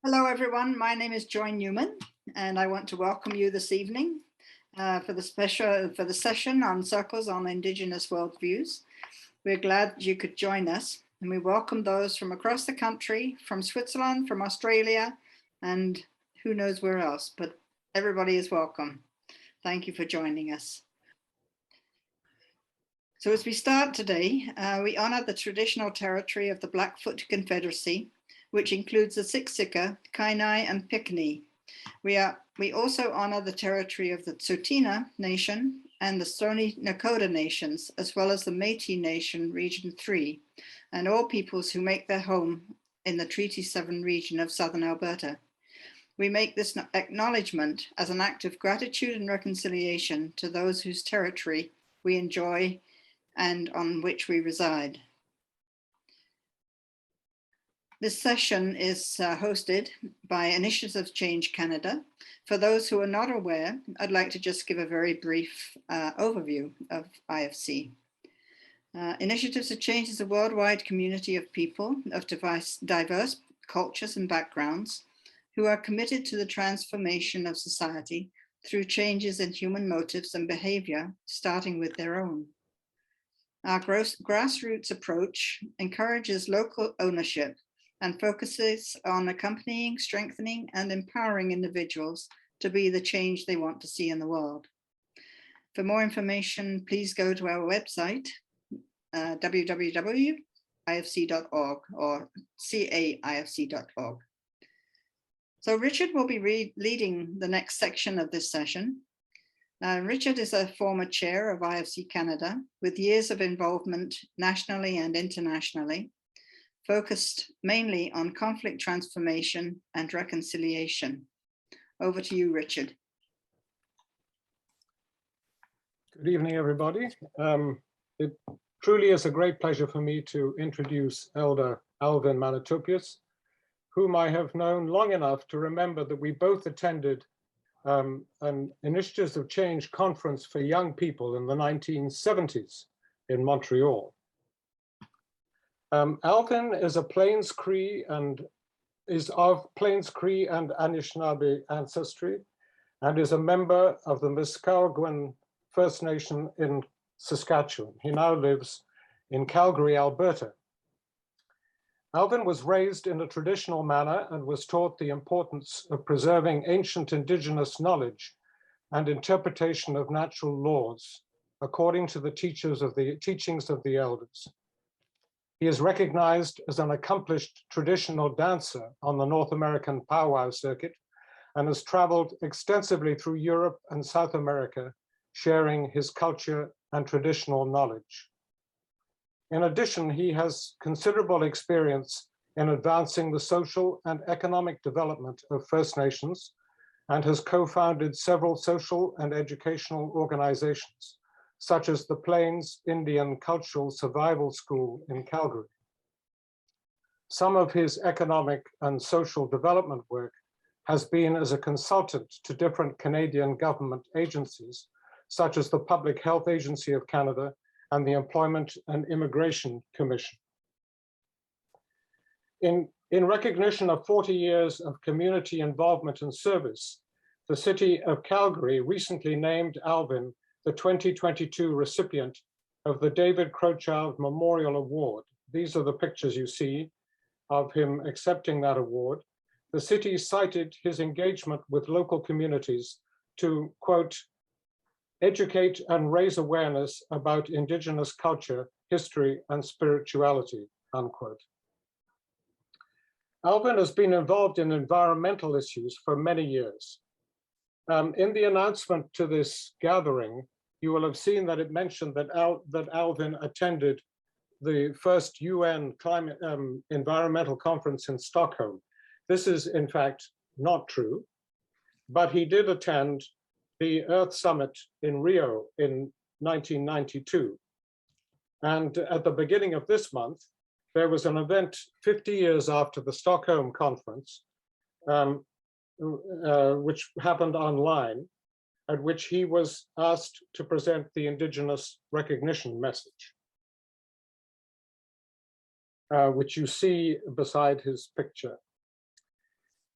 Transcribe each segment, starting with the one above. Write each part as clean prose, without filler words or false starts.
Hello, everyone. My name is Joy Newman, and I want to welcome you this evening for the session on Circles on Indigenous Worldviews. We're glad you could join us, and we welcome those from across the country, from Switzerland, from Australia, and who knows where else, but everybody is welcome. Thank you for joining us. So as we start today, we honor the traditional territory of the Blackfoot Confederacy, which includes the Siksika, Kainai, and Piikani. We also honor the territory of the Tsuut'ina Nation and the Stoney Nakoda Nations, as well as the Métis Nation, Region 3, and all peoples who make their home in the Treaty 7 region of Southern Alberta. We make this acknowledgement as an act of gratitude and reconciliation to those whose territory we enjoy and on which we reside. This session is hosted by Initiatives Change Canada. For those who are not aware, I'd like to just give a very brief overview of IFC. Initiatives of Change is a worldwide community of people of diverse cultures and backgrounds who are committed to the transformation of society through changes in human motives and behavior, starting with their own. Our grassroots approach encourages local ownership and focuses on accompanying, strengthening, and empowering individuals to be the change they want to see in the world. For more information, please go to our website, www.ifc.org or caifc.org. So Richard will be leading the next section of this session. Richard is a former chair of IFC Canada with years of involvement nationally and internationally, focused mainly on conflict transformation and reconciliation. Over to you, Richard. Good evening, everybody. It truly is a great pleasure for me to introduce Elder Alvin Manitopyes, whom I have known long enough to remember that we both attended an Initiatives of Change conference for young people in the 1970s in Montreal. Alvin is a Plains Cree and is of Plains Cree and Anishinaabe ancestry, and is a member of the Muskowgwan First Nation in Saskatchewan. He now lives in Calgary, Alberta. Alvin was raised in a traditional manner and was taught the importance of preserving ancient Indigenous knowledge and interpretation of natural laws according to the teachings of the elders. He is recognized as an accomplished traditional dancer on the North American powwow circuit and has traveled extensively through Europe and South America, sharing his culture and traditional knowledge. In addition, he has considerable experience in advancing the social and economic development of First Nations and has co-founded several social and educational organizations, such as the Plains Indian Cultural Survival School in Calgary. Some of his economic and social development work has been as a consultant to different Canadian government agencies, such as the Public Health Agency of Canada and the Employment and Immigration Commission. In recognition of 40 years of community involvement and service, the City of Calgary recently named Alvin the 2022 recipient of the David Crowchild Memorial Award. These are the pictures you see of him accepting that award. The city cited his engagement with local communities to, quote, educate and raise awareness about Indigenous culture, history, and spirituality, unquote. Alvin has been involved in environmental issues for many years. In the announcement to this gathering, you will have seen that it mentioned that Alvin attended the first UN climate environmental conference in Stockholm. This is in fact not true, but he did attend the Earth Summit in Rio in 1992. And at the beginning of this month, there was an event 50 years after the Stockholm conference, which happened online, at which he was asked to present the Indigenous recognition message, which you see beside his picture.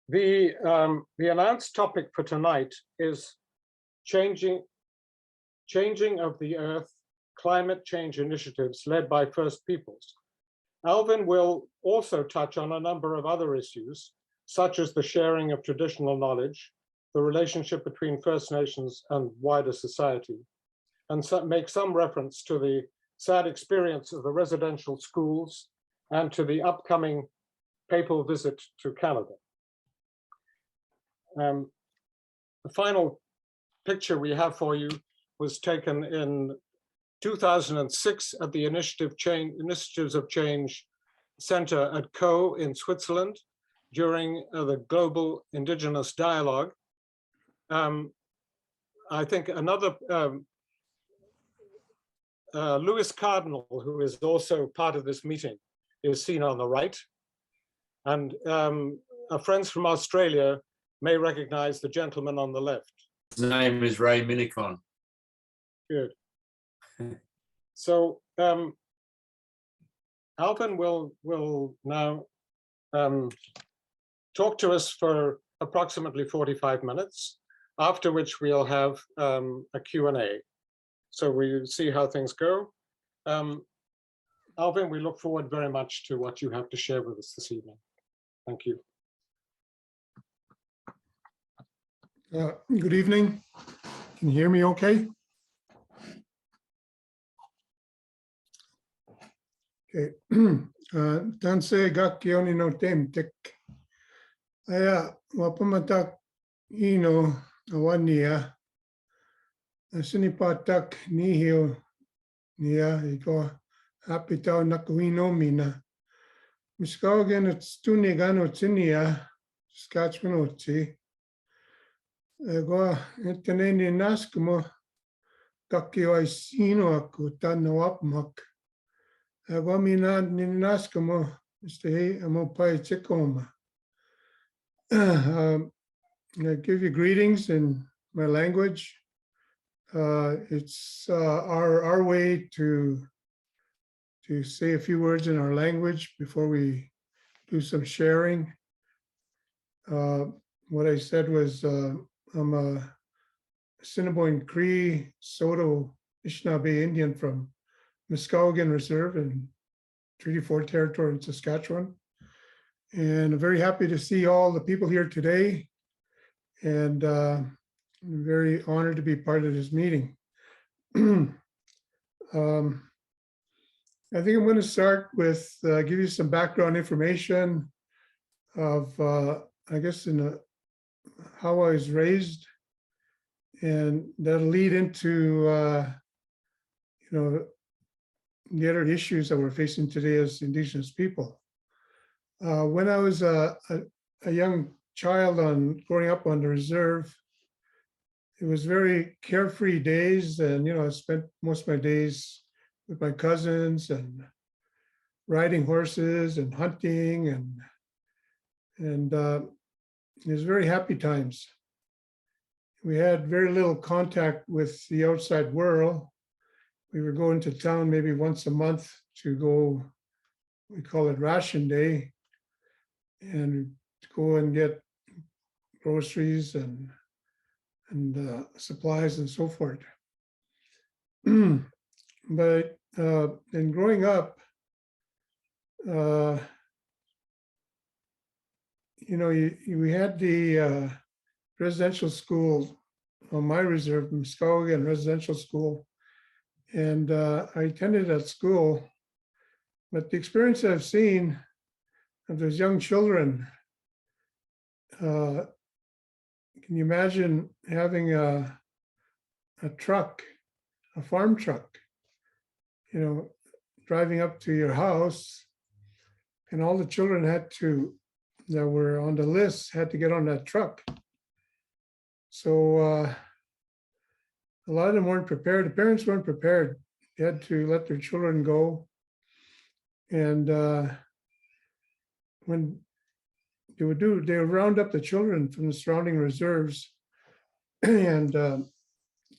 The announced topic for tonight is changing of the Earth, climate change initiatives led by First Peoples. Alvin will also touch on a number of other issues, such as the sharing of traditional knowledge, the relationship between First Nations and wider society, and make some reference to the sad experience of the residential schools and to the upcoming papal visit to Canada. The final picture we have for you was taken in 2006 at the Initiatives of Change Center at Co in Switzerland during the Global Indigenous Dialogue. I think another, Louis Cardinal, who is also part of this meeting, is seen on the right. And our friends from Australia may recognize the gentleman on the left. His name is Ray Minicon. Good. So Alvin will now talk to us for approximately 45 minutes, after which we'll have a Q&A. So we'll see how things go. Alvin, we look forward very much to what you have to share with us this evening. Thank you. Good evening. Can you hear me okay? Okay. Tanse gakioni no temtek. Aya wapamatak ino awania. Asinipatak nihio nia iko apitao nakuino mina. Miskagen it's tunigano tinia Saskatchewan oti. Ego eteneni naskmo kakio isino aku tanawapmak. Ego mina ninaskmo stay amopai chikoma. I give you greetings in my language. It's our way to say a few words in our language before we do some sharing. What I said was I'm a Assiniboine Cree Saulteaux Anishinaabe Indian from Muskowhegan Reserve in Treaty 4 territory in Saskatchewan. And I'm very happy to see all the people here today. And I'm very honored to be part of this meeting. I think I'm going to start with give you some background information of, I guess, how I was raised, and that'll lead into, the other issues that we're facing today as Indigenous people. When I was a young child growing up on the reserve, it was very carefree days, and I spent most of my days with my cousins and riding horses and hunting, and it was very happy times. We had very little contact with the outside world. We were going to town maybe once a month to go, we call it ration day, and go and get groceries and supplies and so forth. But in growing up, we had the residential school on my reserve, Muskowhegan Residential School, and I attended that school. But the experience I've seen of those young children, can you imagine having a truck, a farm truck, driving up to your house, and all the children that were on the list had to get on that truck. So a lot of them weren't prepared. The parents weren't prepared. They had to let their children go. And when they would round up the children from the surrounding reserves and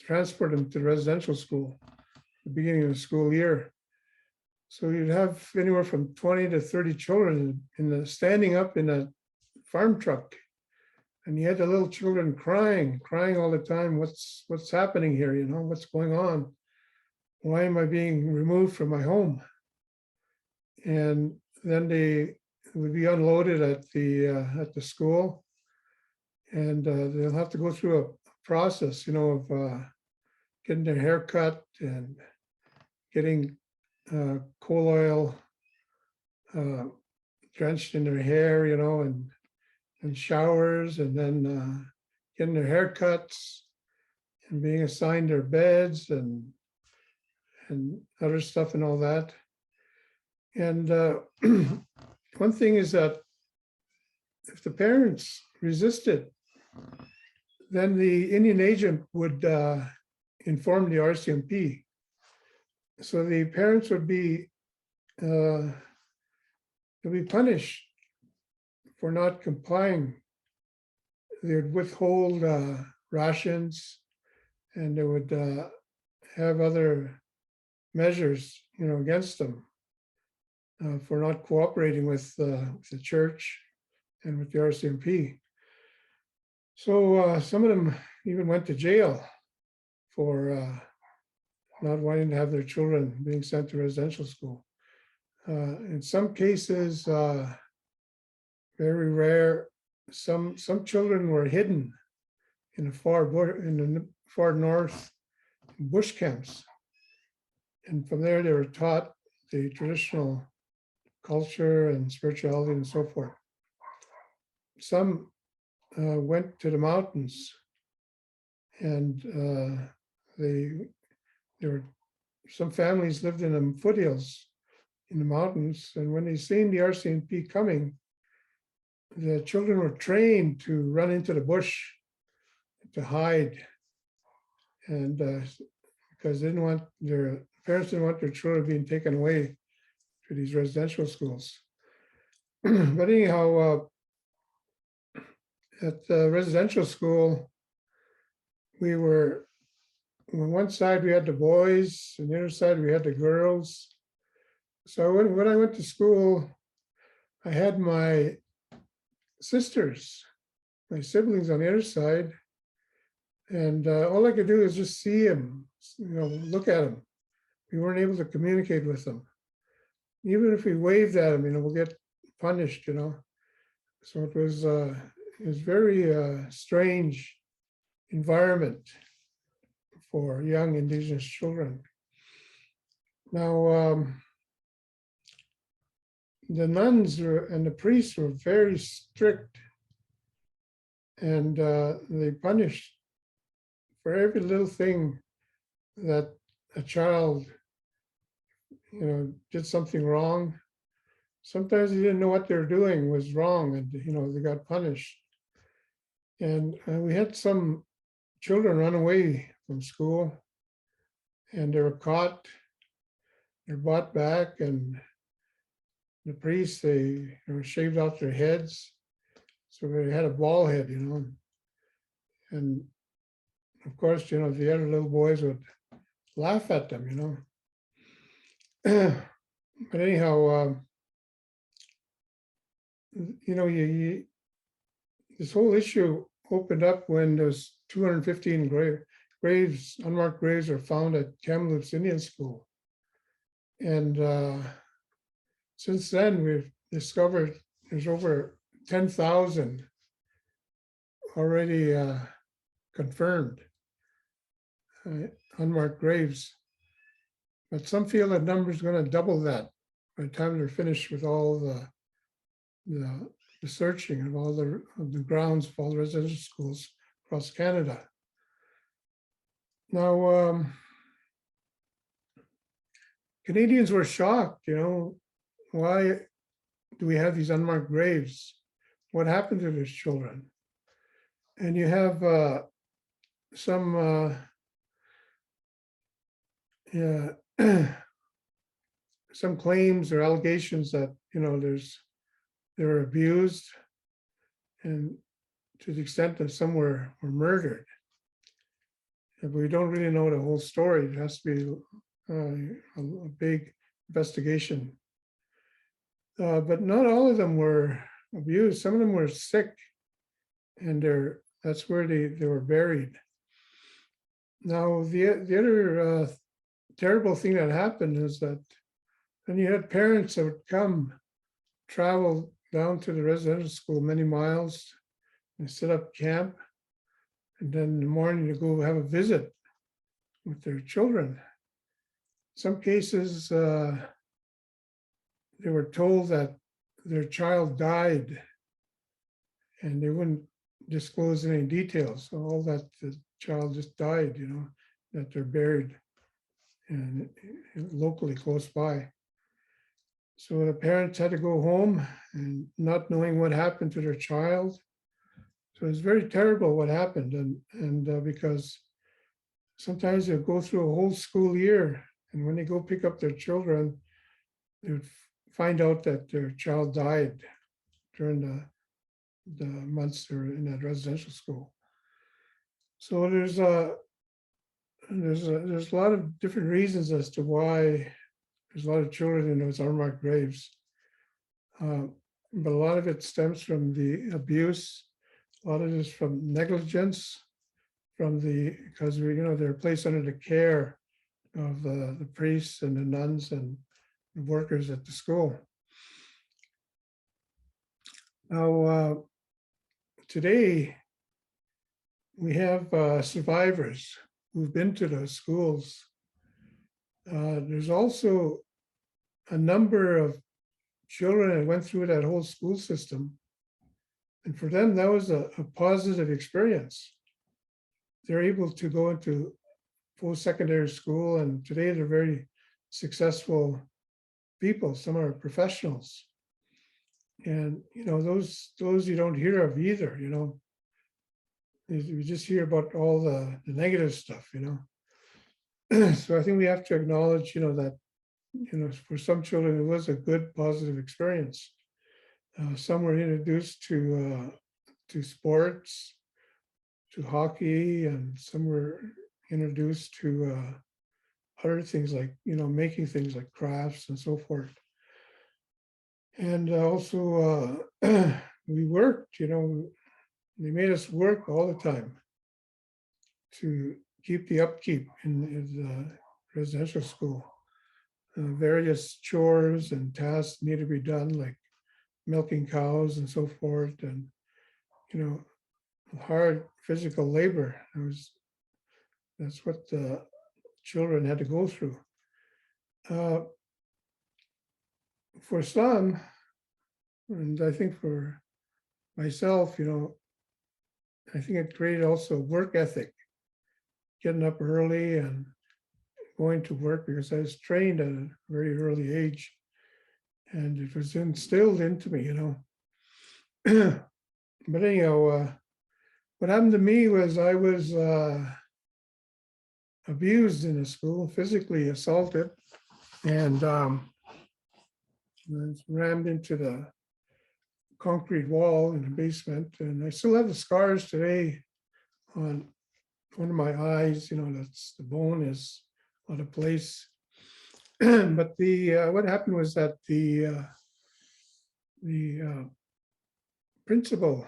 transport them to the residential school at the beginning of the school year. So you'd have anywhere from 20 to 30 children standing up in a farm truck And you had the little children crying all the time. What's happening here? You know, what's going on? Why am I being removed from my home? And then they would be unloaded at the school, and they'll have to go through a process, you know, of getting their hair cut and getting coal oil drenched in their hair, you know, and showers, and then getting their haircuts and being assigned their beds and other stuff and all that. And one thing is that if the parents resisted, then the Indian agent would inform the RCMP. So the parents would be punished for not complying. They would withhold rations, and they would have other measures, you know, against them for not cooperating with the church and with the RCMP. So some of them even went to jail for not wanting to have their children being sent to residential school. In some cases, very rare, some children were hidden in the far north bush camps, and from there they were taught the traditional culture and spirituality and so forth. Some went to the mountains, and some families lived in the foothills in the mountains, and when they seen the RCMP coming, the children were trained to run into the bush to hide, and because their parents didn't want their children being taken away to these residential schools. But anyhow, at the residential school, we were, on one side we had the boys, and the other side we had the girls. So when I went to school, I had my sisters, my siblings on the other side, and all I could do is just see them, you know, look at them. We weren't able to communicate with them. Even if we waved at them, you know, we'll get punished, you know. So it was very strange environment for young Indigenous children. Now, the nuns and the priests were very strict, and they punished for every little thing that a child, you know, did something wrong. Sometimes they didn't know what they were doing was wrong, and you know, they got punished. And we had some children run away from school, and they were caught. They're brought back, and the priests, they shaved off their heads, so they had a bald head, you know. And of course, you know, the other little boys would laugh at them, you know. But anyhow, you know, this whole issue opened up when those 215 graves, unmarked graves, are found at Kamloops Indian School. And since then, we've discovered there's over 10,000 already confirmed unmarked graves. But some feel that number is going to double that by the time they're finished with all the searching of all the grounds of all the residential schools across Canada. Now, Canadians were shocked, you know, why do we have these unmarked graves? What happened to these children? And you have some some claims or allegations that, you know, they were abused, and to the extent that some were murdered. But we don't really know the whole story. It has to be a big investigation. But not all of them were abused. Some of them were sick, and that's where they were buried. Now, the other terrible thing that happened is that when you had parents that would travel down to the residential school many miles and set up camp, and then in the morning to go have a visit with their children. In some cases, they were told that their child died and they wouldn't disclose any details. So all that the child just died, that they're buried and locally close by. So the parents had to go home and not knowing what happened to their child. So it's very terrible what happened, and because sometimes they'll go through a whole school year, and when they go pick up their children, they would find out that their child died during the months they're in that residential school. So there's a lot of different reasons as to why there's a lot of children in those unmarked graves. But a lot of it stems from the abuse. A lot of it is from negligence, because they're placed under the care of the priests and the nuns and the workers at the school. Now, today we have survivors who've been to those schools. There's also a number of children that went through that whole school system. And for them, that was a positive experience. They're able to go into post-secondary school, and today they're very successful people. Some are professionals. And, those you don't hear of either, You just hear about all the negative stuff, So I think we have to acknowledge, that, for some children, it was a good, positive experience. Some were introduced to sports, to hockey, and some were introduced to other things like, making things like crafts and so forth. And also we worked, they made us work all the time to keep the upkeep in the residential school. Various chores and tasks need to be done, like milking cows and so forth, and hard physical labor. That's what the children had to go through. For some, and I think for myself, I think it created also work ethic, getting up early and going to work, because I was trained at a very early age, and it was instilled into me, But anyhow, what happened to me was I was abused in the school, physically assaulted, and was rammed into the concrete wall in the basement. And I still have the scars today on one of my eyes, that's the bone is out of place. But what happened was that the principal,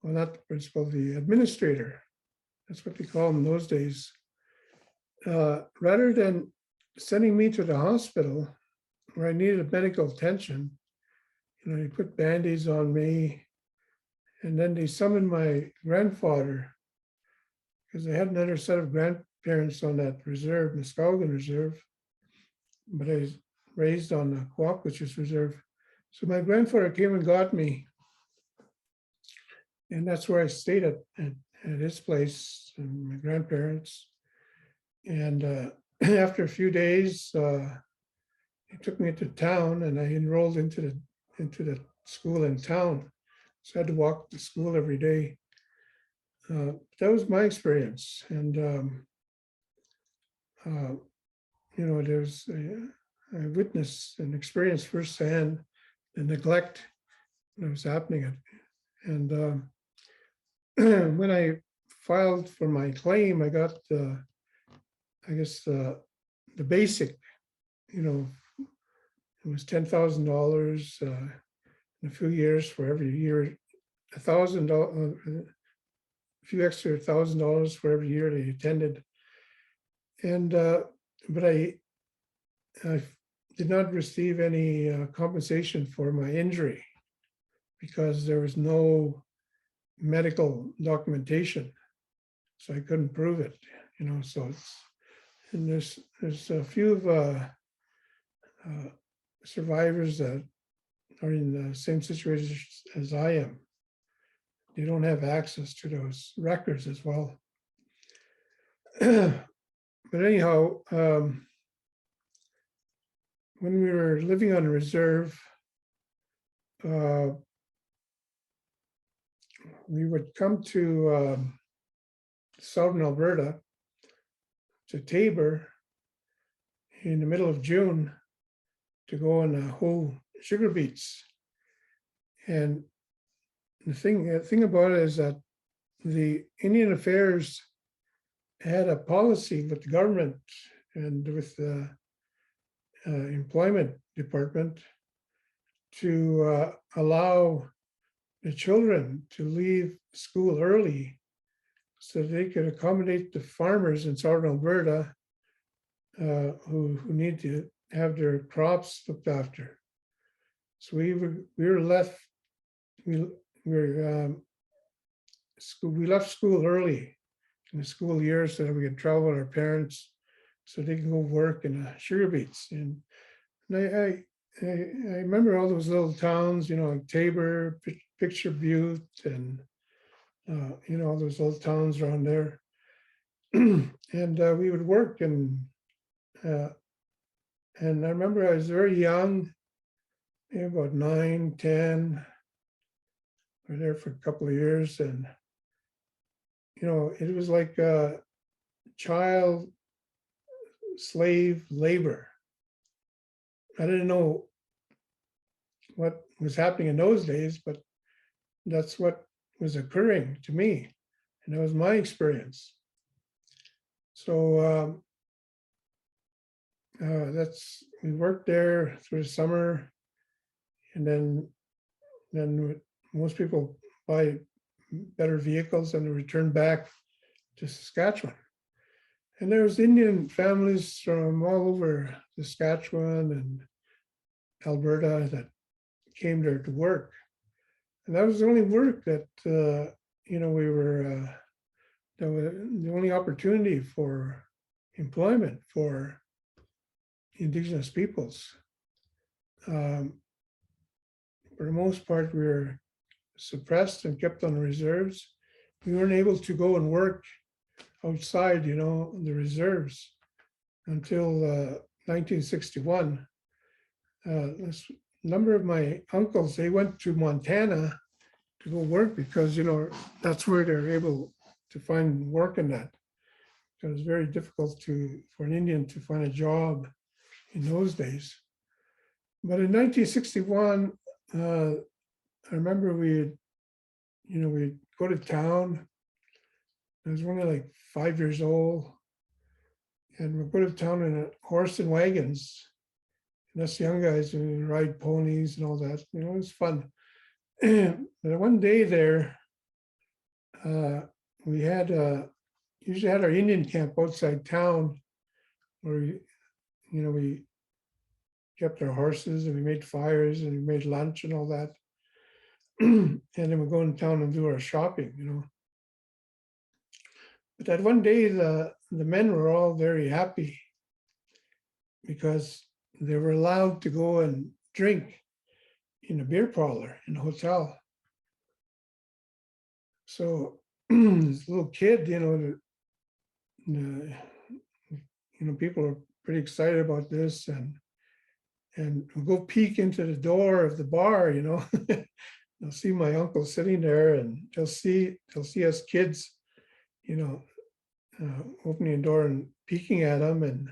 well, not the principal, the administrator, that's what they call him in those days, rather than sending me to the hospital where I needed medical attention, they put Band-Aids on me, and then they summoned my grandfather, because they had another set of grandparents on that reserve, Muskowhegan Reserve, but I was raised on the Quaquachus Reserve. So my grandfather came and got me, and that's where I stayed at his place, and my grandparents. And after a few days, he took me to town, and I enrolled into the school in town. So I had to walk to school every day. That was my experience, and there's I witnessed and experienced firsthand the neglect that was happening. And when I filed for my claim, I got the basic, it was $10,000 in a few years for every year $1,000, a few extra $1,000 for every year they attended. And but I did not receive any compensation for my injury because there was no medical documentation, so I couldn't prove it. So it's, and there's a few of survivors that are in the same situation as I am. They don't have access to those records as well. But anyhow, when we were living on reserve, we would come to southern Alberta, to Tabor, in the middle of June to go and hoe sugar beets. And the thing about it is that the Indian Affairs had a policy with the government and with the employment department to allow the children to leave school early so they could accommodate the farmers in southern Alberta who need to have their crops looked after. So we left school early in the school year so that we could travel with our parents so they can go work in the sugar beets. And I remember all those little towns, like Tabor, Picture Butte, and all those little towns around there. And we would work, and I remember I was very young, about 9, 10. We were there for a couple of years, and it was like child slave labor. I didn't know what was happening in those days, but that's what was occurring to me, and that was my experience. So we worked there through the summer, and then most people buy better vehicles and return back to Saskatchewan. And there was Indian families from all over Saskatchewan and Alberta that came there to work. And that was the only work that, we were, that was the only opportunity for employment for Indigenous peoples. For the most part, we were suppressed and kept on reserves. We weren't able to go and work outside, the reserves until 1961. A number of my uncles, they went to Montana to go work because, that's where they're able to find work in that. It was very difficult for an Indian to find a job in those days. But in 1961, I remember we'd go to town. I was only like 5 years old, and we'd go to town in a horse and wagons. And us young guys would ride ponies and all that. It was fun. But one day there, we usually had our Indian camp outside town, where we kept our horses and we made fires and we made lunch and all that. And then we'd go in town and do our shopping, But that one day, the men were all very happy because they were allowed to go and drink in a beer parlor in a hotel. So this little kid, people are pretty excited about this, and we'll go peek into the door of the bar, They'll see my uncle sitting there, and they'll see us kids, opening the door and peeking at them, and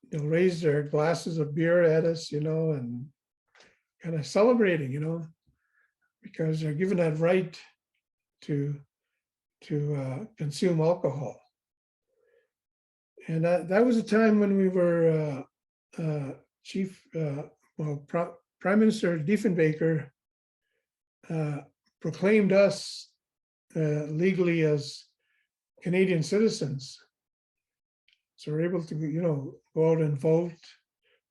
they'll raise their glasses of beer at us, and kind of celebrating, because they're given that right to consume alcohol. And that was a time when we were Prime Minister Diefenbaker proclaimed us legally as Canadian citizens. So we're able to, go out and vote,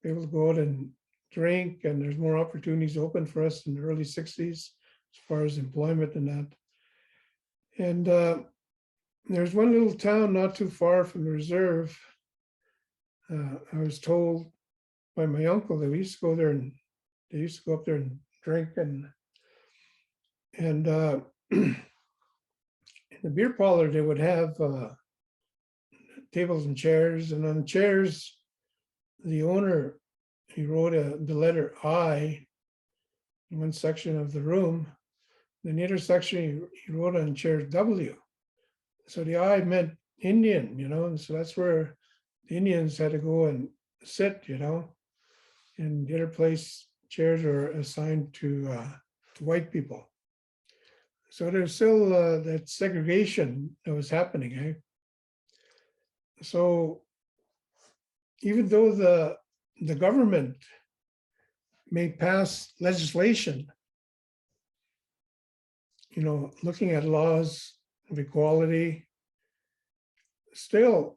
able to go out and drink, and there's more opportunities open for us in the early 60s as far as employment and that. And there's one little town not too far from the reserve. I was told by my uncle that we used to go there, and they used to go up there and drink, and in the beer parlor they would have tables and chairs, and on the chairs the owner, he wrote the letter I in one section of the room. In the other section he wrote on chair W. So the I meant Indian, and so that's where the Indians had to go and sit, and the other place chairs are assigned to white people. So there's still that segregation that was happening, eh? So even though the government may pass legislation, looking at laws of equality, still,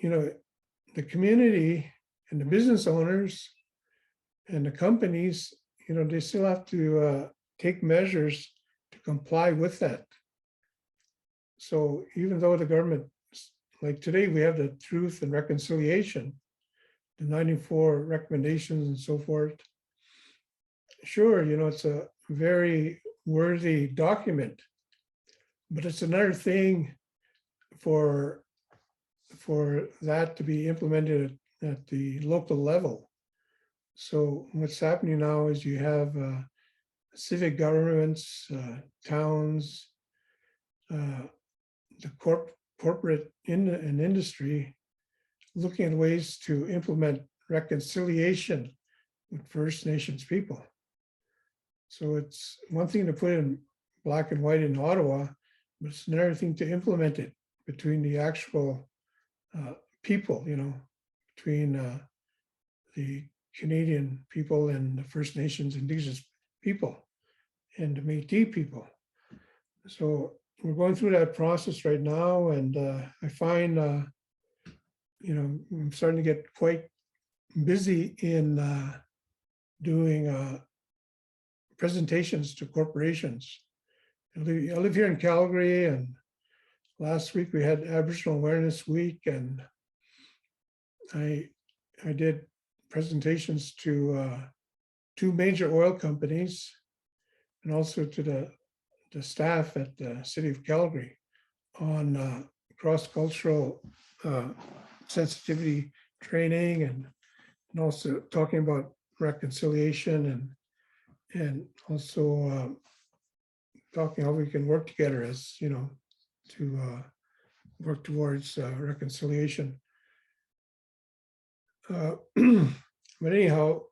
the community and the business owners and the companies, they still have to take measures to comply with that. So even though the government, like today, we have the Truth and Reconciliation, the 94 recommendations and so forth. Sure, it's a very worthy document, but it's another thing for that to be implemented at the local level. So what's happening now is you have civic governments, towns, the corporate and industry looking at ways to implement reconciliation with First Nations people. So it's one thing to put in black and white in Ottawa, but it's another thing to implement it between the actual people, between the Canadian people and the First Nations, Indigenous people, and the Métis people. So we're going through that process right now, and I find, I'm starting to get quite busy in doing presentations to corporations. I live here in Calgary, and last week we had Aboriginal Awareness Week, and I did presentations to 2 major oil companies and also to the staff at the City of Calgary on cross-cultural sensitivity training, and also talking about reconciliation, and also talking how we can work together as, to work towards reconciliation. But anyhow,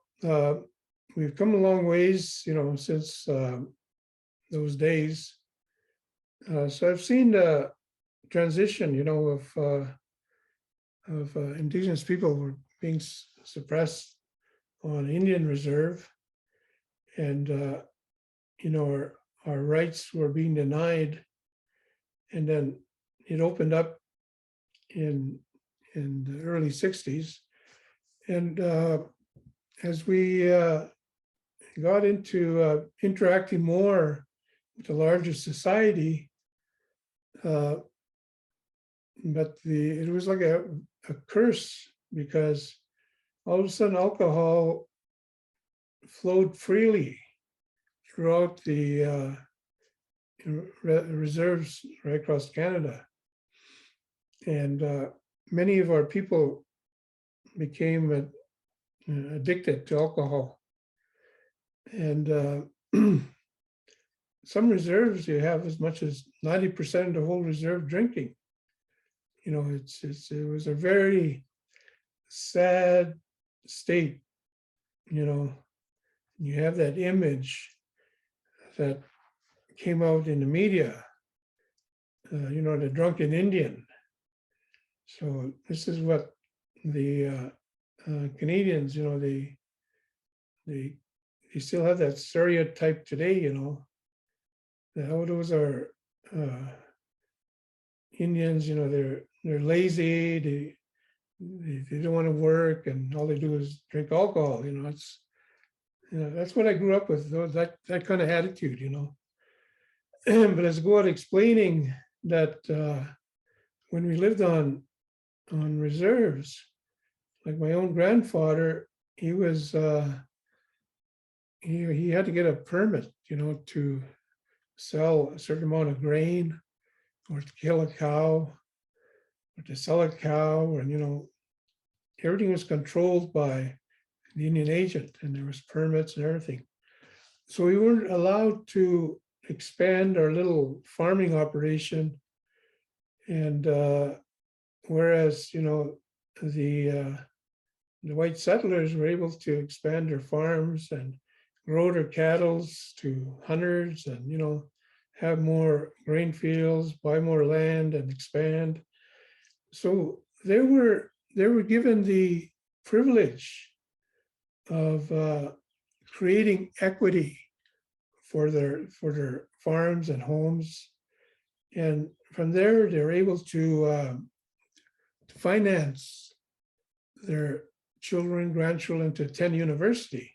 we've come a long ways, since those days. So I've seen the transition, of Indigenous people were being suppressed on Indian Reserve, and our rights were being denied, and then it opened up in the early 60s. And as we got into interacting more with the larger society, but it was like a curse, because all of a sudden alcohol flowed freely throughout the reserves right across Canada. And many of our people became addicted to alcohol. And some reserves, you have as much as 90% of the whole reserve drinking. It was a very sad state. You have that image that came out in the media, the drunken Indian. So this is what the Canadians, they still have that stereotype today, how those are Indians, they're lazy, they don't want to work, and all they do is drink alcohol. That's what I grew up with, that kind of attitude. But as I go out explaining that when we lived on reserves, like my own grandfather, he was he had to get a permit, to sell a certain amount of grain, or to kill a cow, or to sell a cow, and everything was controlled by the Indian agent, and there was permits and everything. So we weren't allowed to expand our little farming operation. And whereas, the white settlers were able to expand their farms and grow their cattle to hundreds, and, have more grain fields, buy more land and expand. So they were given the privilege of creating equity for their farms and homes, and from there they're able to finance their children, grandchildren to attend university.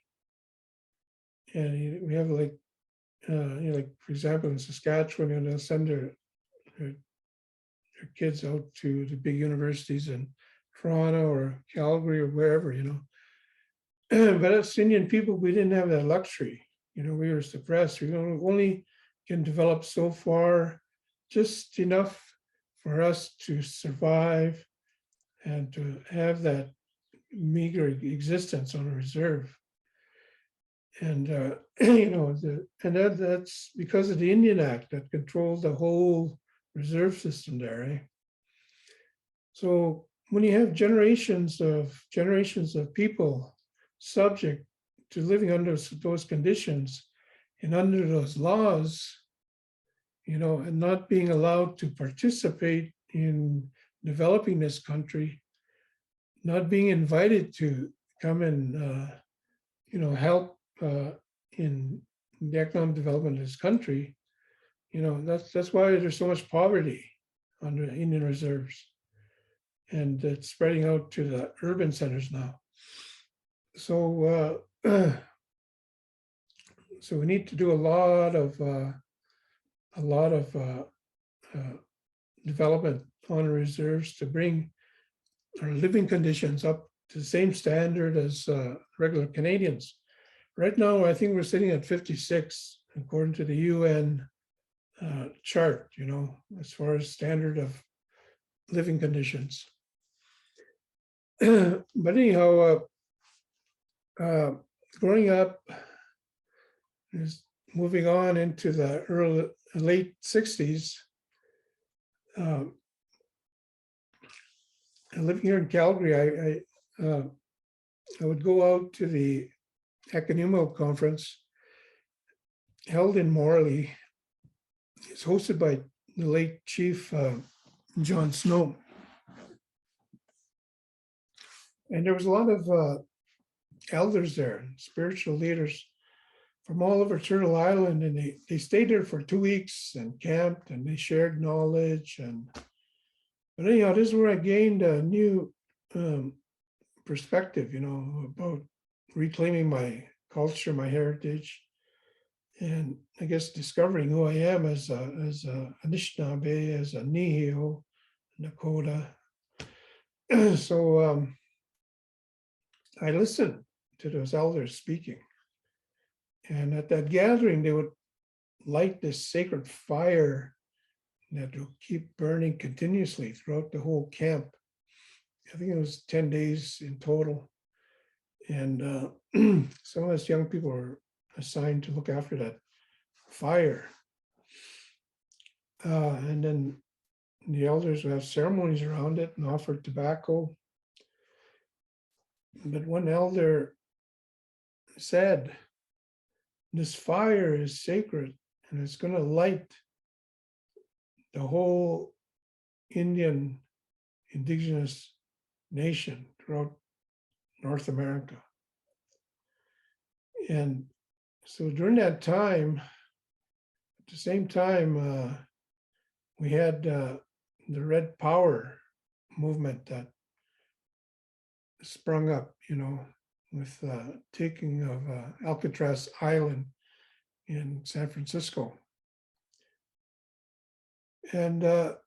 And we have like for example, in Saskatchewan, they'll send their kids out to the big universities in Toronto or Calgary or wherever. But as Indian people, we didn't have that luxury. We were suppressed. We only can develop so far, just enough for us to survive and to have that meager existence on a reserve. And that's because of the Indian Act that controls the whole reserve system there. Eh? So when you have generations of people subject to living under those conditions and under those laws, and not being allowed to participate in developing this country, not being invited to come and help in the economic development of this country, that's why there's so much poverty under Indian reserves, and it's spreading out to the urban centers now. So so we need to do a lot of development on reserves to bring our living conditions up to the same standard as regular Canadians. Right now, I think we're sitting at 56, according to the UN chart, as far as standard of living conditions. But anyhow, growing up, is moving on into the late 60s. Living here in Calgary, I would go out to the Ecumenical Conference held in Morley. It's hosted by the late Chief John Snow. And there was a lot of elders there, spiritual leaders from all over Turtle Island, and they stayed there for 2 weeks and camped, and they shared knowledge. But anyhow, this is where I gained a new perspective, about reclaiming my culture, my heritage, and I guess discovering who I am as a Anishinaabe, as a Nihio, Nakota. So I listened to those elders speaking, and at that gathering, they would light this sacred fire that will keep burning continuously throughout the whole camp. I think it was 10 days in total. And some of us young people were assigned to look after that fire. And then the elders would have ceremonies around it and offer tobacco. But one elder said, this fire is sacred and it's going to light the whole Indigenous nation throughout North America. And so during that time, the same time, we had the Red Power movement that sprung up, with taking of Alcatraz Island in San Francisco. And the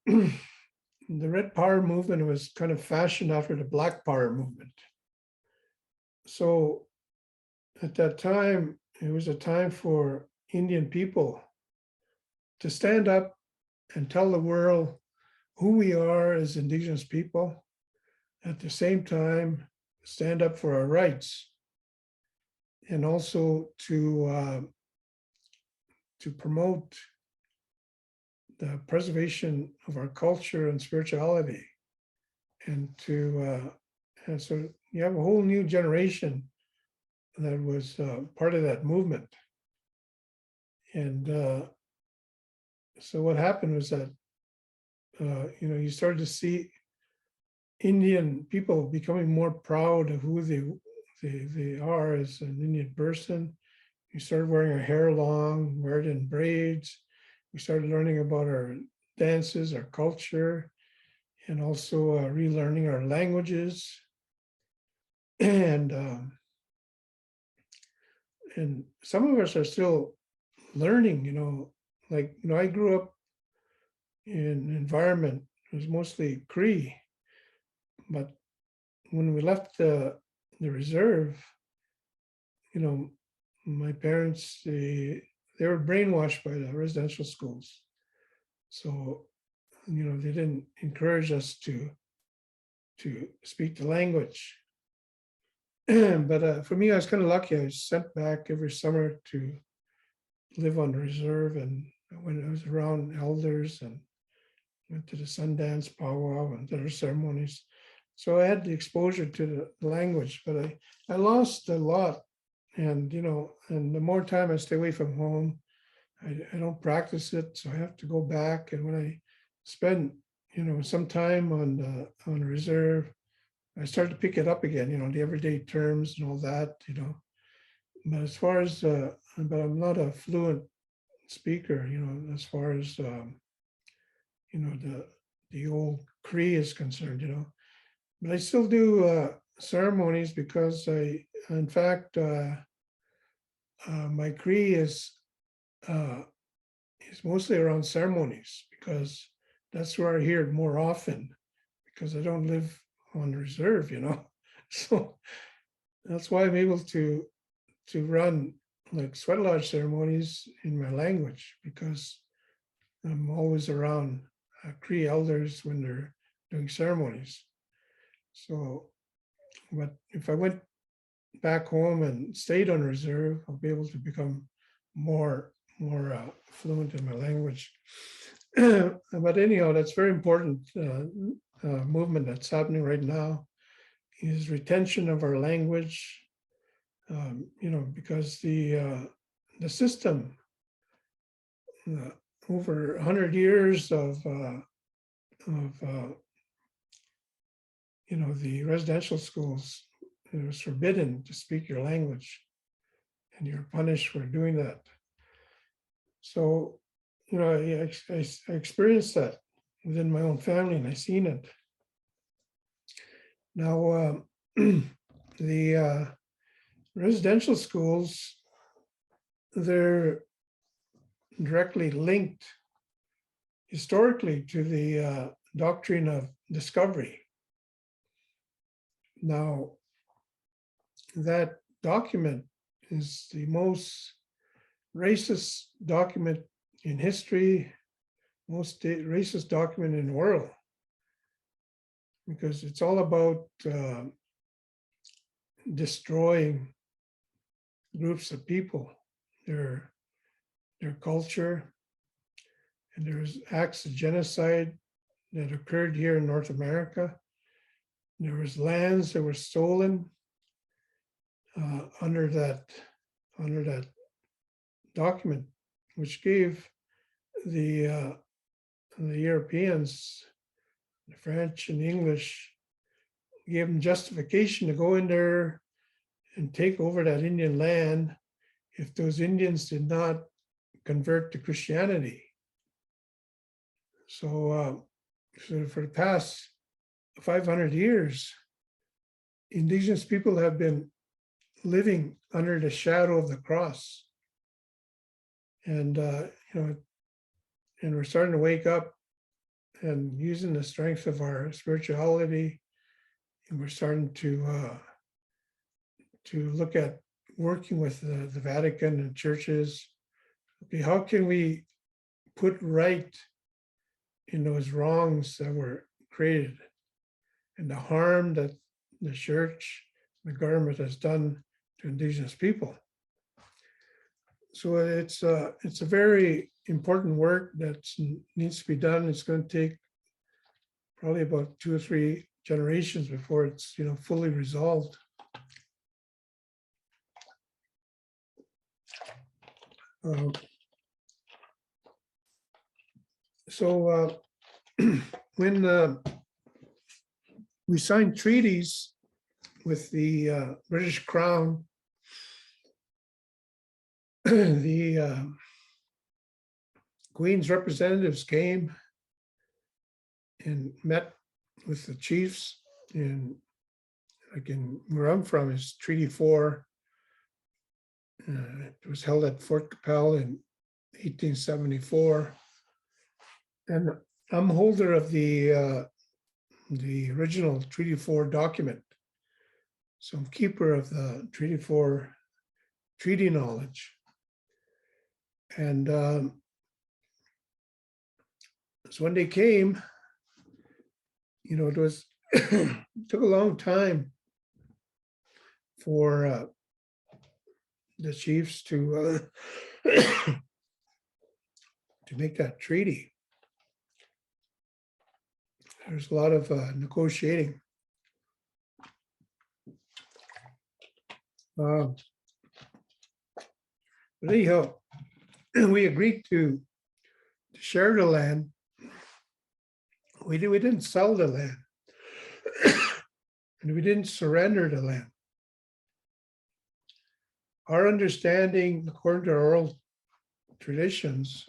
Red Power movement was kind of fashioned after the Black Power movement. So at that time, it was a time for Indian people to stand up and tell the world who we are as Indigenous people. At the same time, stand up for our rights, and also to promote the preservation of our culture and spirituality, and so you have a whole new generation that was part of that movement. And so what happened was that you started to see Indian people becoming more proud of who they are as an Indian person. We started wearing our hair long, wear it in braids. We started learning about our dances, our culture, and also relearning our languages. And some of us are still learning, I grew up in an environment, it was mostly Cree, but when we left the reserve, my parents, they were brainwashed by the residential schools. So, they didn't encourage us to speak the language. But for me, I was kind of lucky. I was sent back every summer to live on the reserve, and when I was around elders and went to the Sundance powwow and other ceremonies. So I had the exposure to the language, but I lost a lot. And, and the more time I stay away from home, I don't practice it. So I have to go back. And when I spend, some time on the reserve, I start to pick it up again, the everyday terms and all that, But as far as, but I'm not a fluent speaker, as far as, the old Cree is concerned, But I still do ceremonies because in fact, my Cree is mostly around ceremonies, because that's where I hear it more often, because I don't live on the reserve, So that's why I'm able to run like sweat lodge ceremonies in my language, because I'm always around Cree elders when they're doing ceremonies. So, but if I went back home and stayed on reserve, I'll be able to become more fluent in my language. But anyhow, that's very important movement that's happening right now, is retention of our language. Because the system, over 100 years of the residential schools, it was forbidden to speak your language, and you're punished for doing that. So, I experienced that within my own family, and I seen it. Now, the residential schools, they're directly linked historically to the doctrine of discovery. Now, that document is the most racist document in history, most racist document in the world, because it's all about destroying groups of people, their culture, and there's acts of genocide that occurred here in North America. There was lands that were stolen under that document, which gave the Europeans, the French and the English, gave them justification to go in there and take over that Indian land if those Indians did not convert to Christianity. So for the past 500 years, Indigenous people have been living under the shadow of the cross. And, and we're starting to wake up and using the strength of our spirituality. And we're starting to look at working with the Vatican and churches. Okay, how can we put right in those wrongs that were created and the harm that the church, the government has done to Indigenous people? So it's a very important work that needs to be done. It's going to take probably about 2 or 3 generations before it's fully resolved. So when we signed treaties with the British Crown, the Queen's representatives came and met with the chiefs in, again, where I'm from is Treaty 4. It was held at Fort Capel in 1874. And I'm holder of the original Treaty 4 document. So I'm keeper of the Treaty 4 treaty knowledge. And so when they came, it was it took a long time for the chiefs to make that treaty. There's a lot of negotiating. But anyhow, we agreed to share the land. We didn't sell the land, and we didn't surrender the land. Our understanding, according to our oral traditions,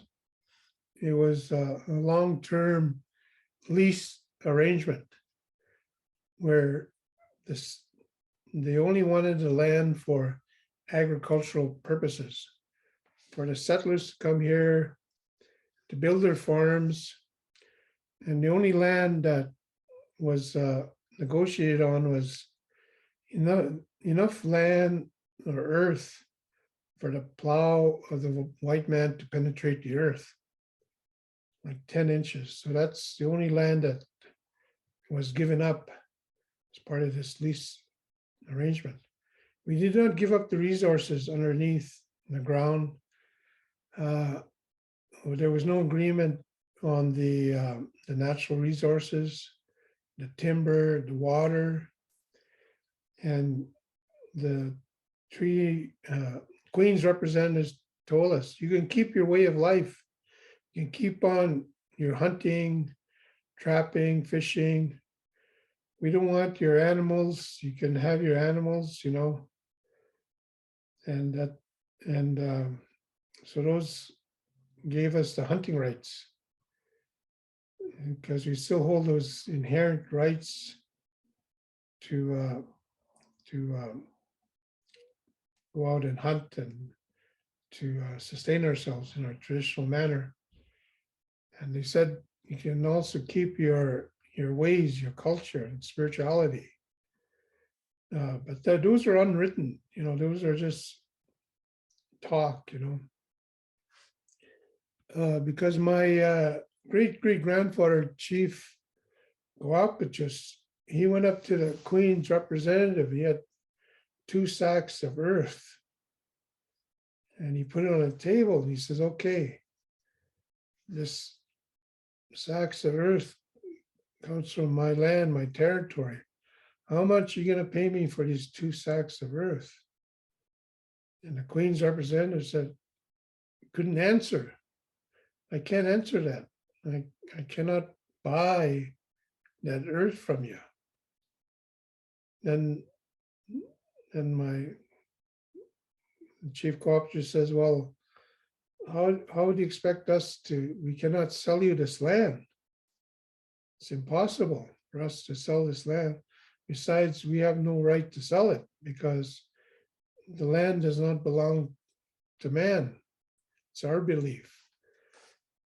it was a long-term lease arrangement where they only wanted the land for agricultural purposes, for the settlers to come here to build their farms. And the only land that was negotiated on was enough land or earth for the plow of the white man to penetrate the earth, like 10 inches. So that's the only land that was given up as part of this lease arrangement. We did not give up the resources underneath the ground. There was no agreement on the natural resources, the timber, the water, and the treaty. Queen's representatives told us, you can keep your way of life. You can keep on your hunting, trapping, fishing. We don't want your animals. You can have your animals, and so those gave us the hunting rights, because we still hold those inherent rights to go out and hunt and to sustain ourselves in our traditional manner. And they said you can also keep your ways, your culture and spirituality. But those are unwritten, those are just talk, because my great-great-grandfather, Chief Guapachus, he went up to the Queen's representative. He had 2 sacks of earth, and he put it on a table, and he says, okay, this sacks of earth comes from my land, my territory. How much are you going to pay me for these 2 sacks of earth? And the Queen's representative said, couldn't answer. I can't answer that. I cannot buy that earth from you. Then my Chief Cooperative says, well, how would you expect us to, we cannot sell you this land. It's impossible for us to sell this land. Besides, we have no right to sell it because the land does not belong to man. It's our belief.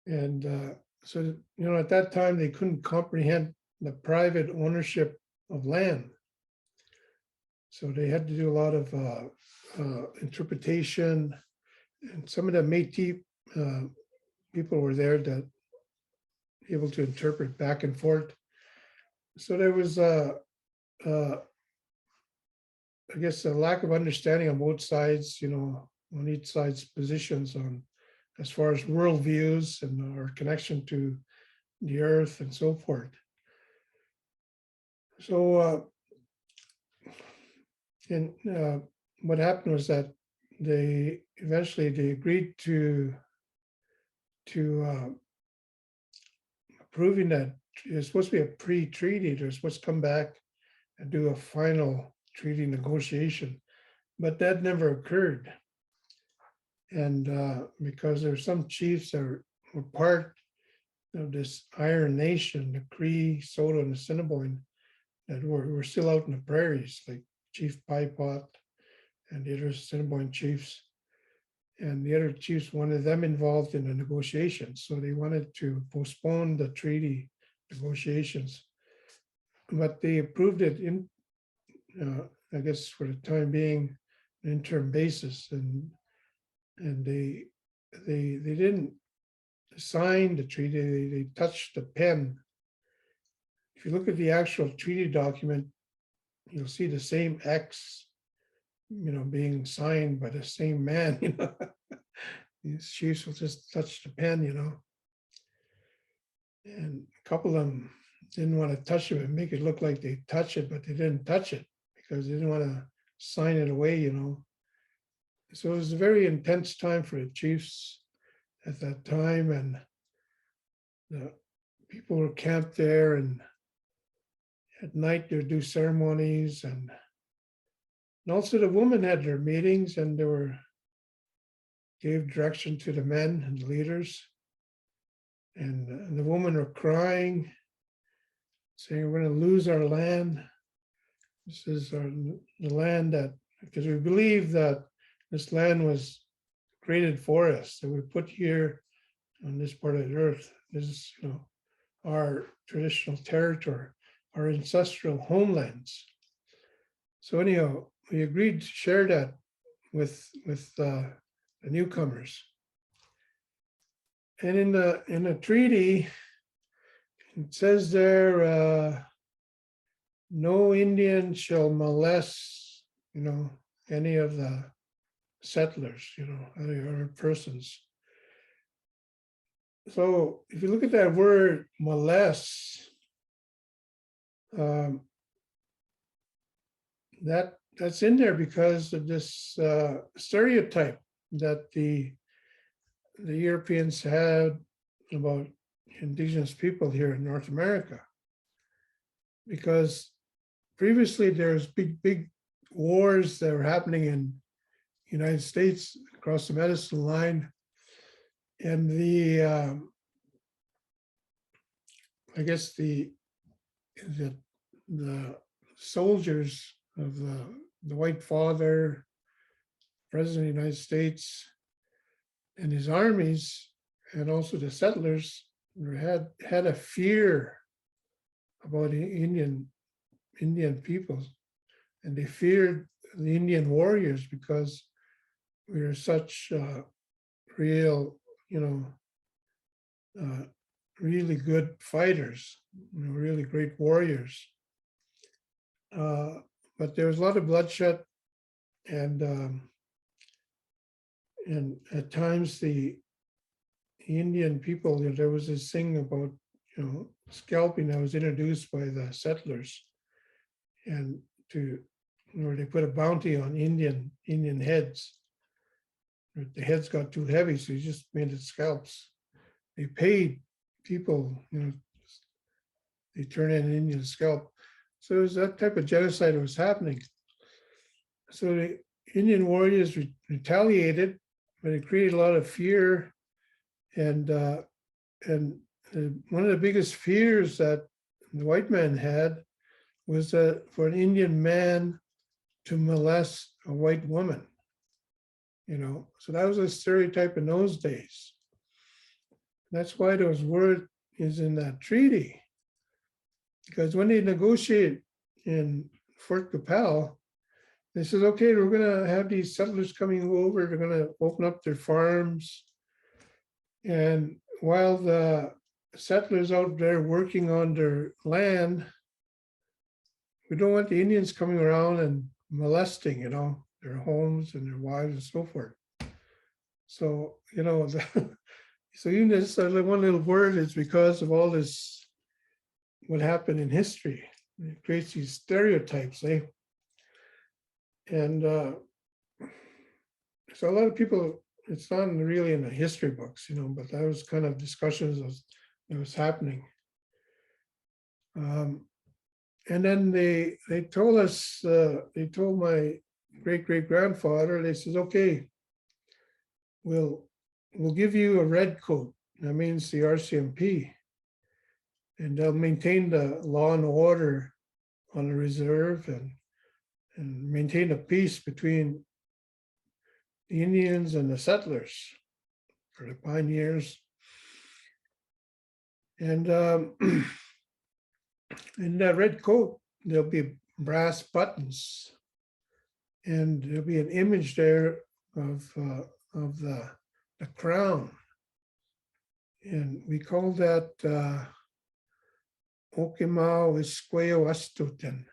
And so, you know, at that time, they couldn't comprehend the private ownership of land. So they had to do a lot of interpretation, and some of the Métis people were there that able to interpret back and forth. So there was I guess a lack of understanding on both sides, you know, on each side's positions on as far as worldviews and our connection to the earth and so forth. So what happened was that they eventually agreed to approving that it's supposed to be a pre-treaty. They're supposed to come back and do a final treaty negotiation, but that never occurred. And because there are some chiefs that were part of this Iron Nation, the Cree, Soto, and the Assiniboine, that were still out in the prairies, like Chief Pipot and the other Assiniboine chiefs. And the other chiefs wanted them involved in the negotiations. So they wanted to postpone the treaty negotiations. But they approved it in, I guess for the time being, an interim basis. And they didn't sign the treaty, they touched the pen. If you look at the actual treaty document, you'll see the same X, you know, being signed by the same man, you know. These chiefs will just touch the pen, you know. And a couple of them didn't want to touch it and make it look like they touched it, but they didn't touch it because they didn't want to sign it away, you know. So it was a very intense time for the chiefs at that time, and the people were camped there, and at night they would do ceremonies, and also the women had their meetings, and they were gave direction to the men and the leaders, and the women were crying, saying, "We're going to lose our land. This is the land that," because we believe that this land was created for us, that we put here on this part of the earth. This is, you know, our traditional territory, our ancestral homelands. So anyhow, we agreed to share that with the newcomers. And in the treaty, it says there, no Indian shall molest, you know, any of the settlers, you know, other persons. So if you look at that word molest, that's in there because of this stereotype that the Europeans had about Indigenous people here in North America. Because previously there was big wars that were happening in the United States across the Medicine Line, and I guess the soldiers of the White Father, President of the United States, and his armies, and also the settlers had a fear about the Indian peoples, and they feared the Indian warriors because we were such real, you know, really good fighters, you know, really great warriors. But there was a lot of bloodshed, and at times the Indian people, you know, there was this thing about, you know, scalping that was introduced by the settlers, and where they put a bounty on Indian heads. The heads got too heavy, so you just made it scalps. They paid people, you know, they turn in an Indian scalp. So it was that type of genocide that was happening. So the Indian warriors retaliated but it created a lot of fear. And one of the biggest fears that the white man had was that for an Indian man to molest a white woman, so that was a stereotype in those days. That's why those words is in that treaty, because when they negotiate in Fort Capel, they said, okay, we're going to have these settlers coming over, they're going to open up their farms, and while the settlers out there working on their land, we don't want the Indians coming around and molesting, their homes and their wives and so forth. So, so even this one little word is because of all this, what happened in history. It creates these stereotypes, eh? And so a lot of people, it's not really in the history books, but that was kind of discussions that was happening. And then they told us, they told my great-great-grandfather, they says, okay, we'll give you a red coat. That means the RCMP. And they'll maintain the law and order on the reserve and maintain the peace between the Indians and the settlers, or the pioneers. And in that red coat, there'll be brass buttons, and there'll be an image there of the crown. And we call that Okimau Isqueo Astuten,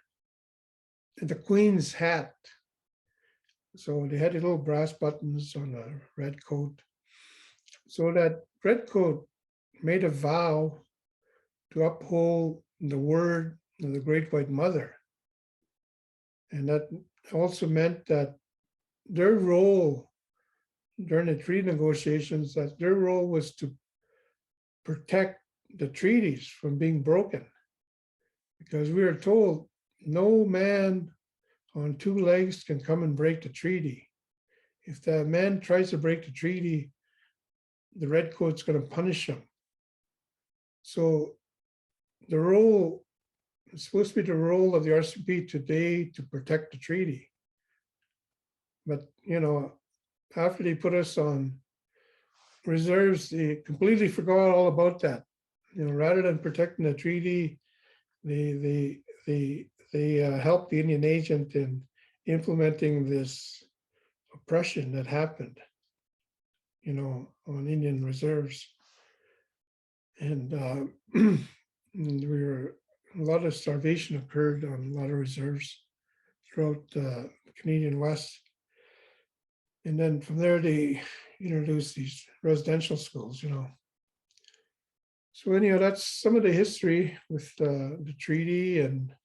the Queen's hat. So they had little brass buttons on the red coat. So that red coat made a vow to uphold the word of the Great White Mother. And that also meant that their role during the treaty negotiations, that their role was to protect the treaties from being broken. Because we were told no man on two legs can come and break the treaty. If that man tries to break the treaty, the redcoat's going to punish him. So the role, it's supposed to be the role of the RCP today to protect the treaty. But, after they put us on reserves, they completely forgot all about that. Rather than protecting the treaty, they helped the Indian agent in implementing this oppression that happened, on Indian reserves. And, and a lot of starvation occurred on a lot of reserves throughout the Canadian West. And then from there, they introduced these residential schools, So anyhow, that's some of the history with the treaty and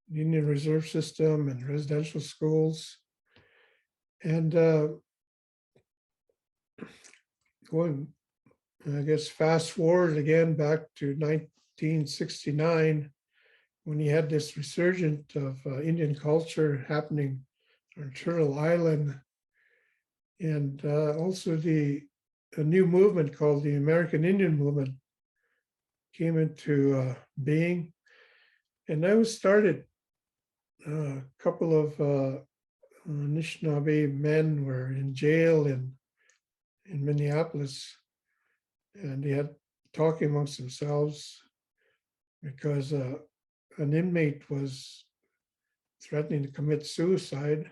the Indian Reserve System and residential schools. And going, I guess, fast forward again back to 1969, when you had this resurgence of Indian culture happening on Turtle Island, and also a new movement called the American Indian Movement came into being. And that was started, a couple of Anishinaabe men were in jail in Minneapolis, and they had talking amongst themselves because an inmate was threatening to commit suicide.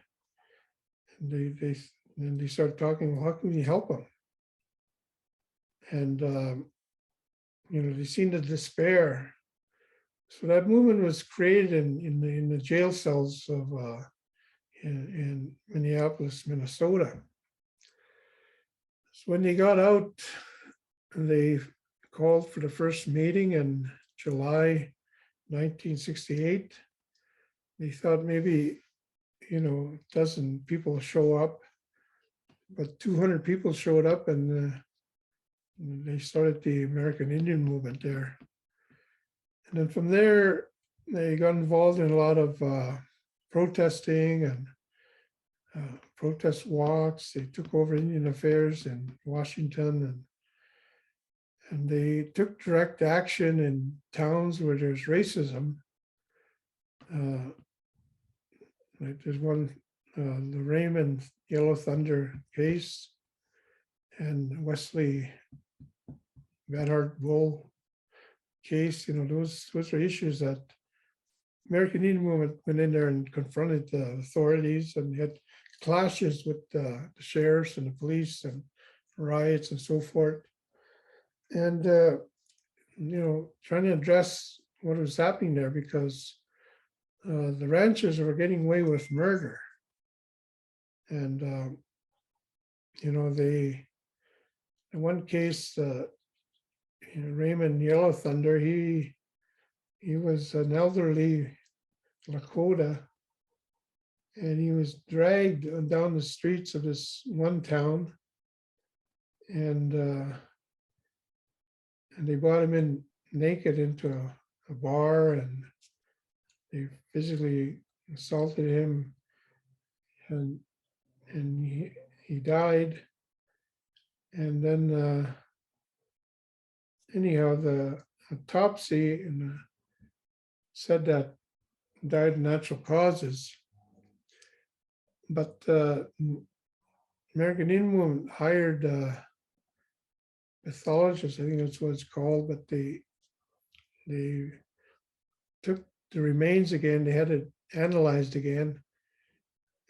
And they started talking, well, how can we help him? And they seen the despair. So that movement was created in the jail cells of in Minneapolis, Minnesota. So when they got out, they called for the first meeting in July 1968. They thought maybe, a dozen people show up, but 200 people showed up, and they started the American Indian Movement there. And then from there, they got involved in a lot of protesting and protest walks. They took over Indian affairs in Washington, and they took direct action in towns where there's racism. Like there's one, the Raymond Yellow Thunder case and Wesley Van Hart Bull case. You know, those are issues that American Indian movement went in there and confronted the authorities and had clashes with the sheriffs and the police and riots and so forth. And, you know, trying to address what was happening there because the ranchers were getting away with murder. And, you know, in one case, Raymond Yellow Thunder, he was an elderly Lakota, and he was dragged down the streets of this one town, and they brought him in naked into a bar, and they physically assaulted him, and he died. And then anyhow, the autopsy said that died of natural causes. But American Indian movement hired pathologists, I think that's what it's called, but they took the remains again, they had it analyzed again,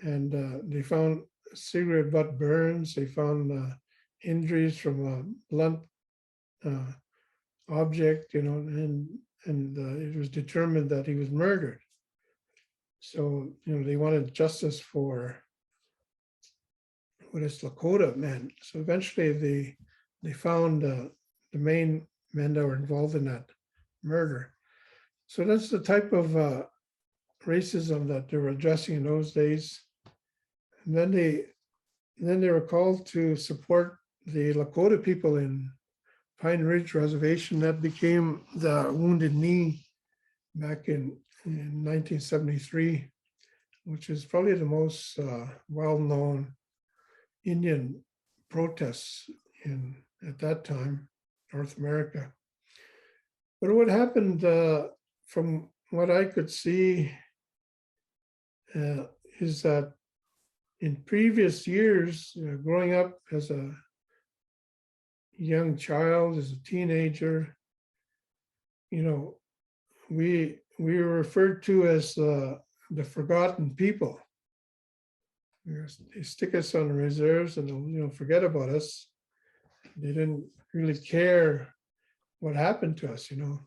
and they found cigarette butt burns, they found injuries from a blunt object, you know, and it was determined that he was murdered. So, you know, they wanted justice for what this Lakota meant. So eventually they found the main men that were involved in that murder. So that's the type of racism that they were addressing in those days. And then they were called to support the Lakota people in Pine Ridge Reservation. That became the Wounded Knee back in 1973, which is probably the most well-known Indian protests at that time, North America. But what happened, from what I could see, is that in previous years, growing up as a young child, as a teenager, you know, we were referred to as the forgotten people. They stick us on the reserves and, you know, forget about us. They didn't really care what happened to us, you know.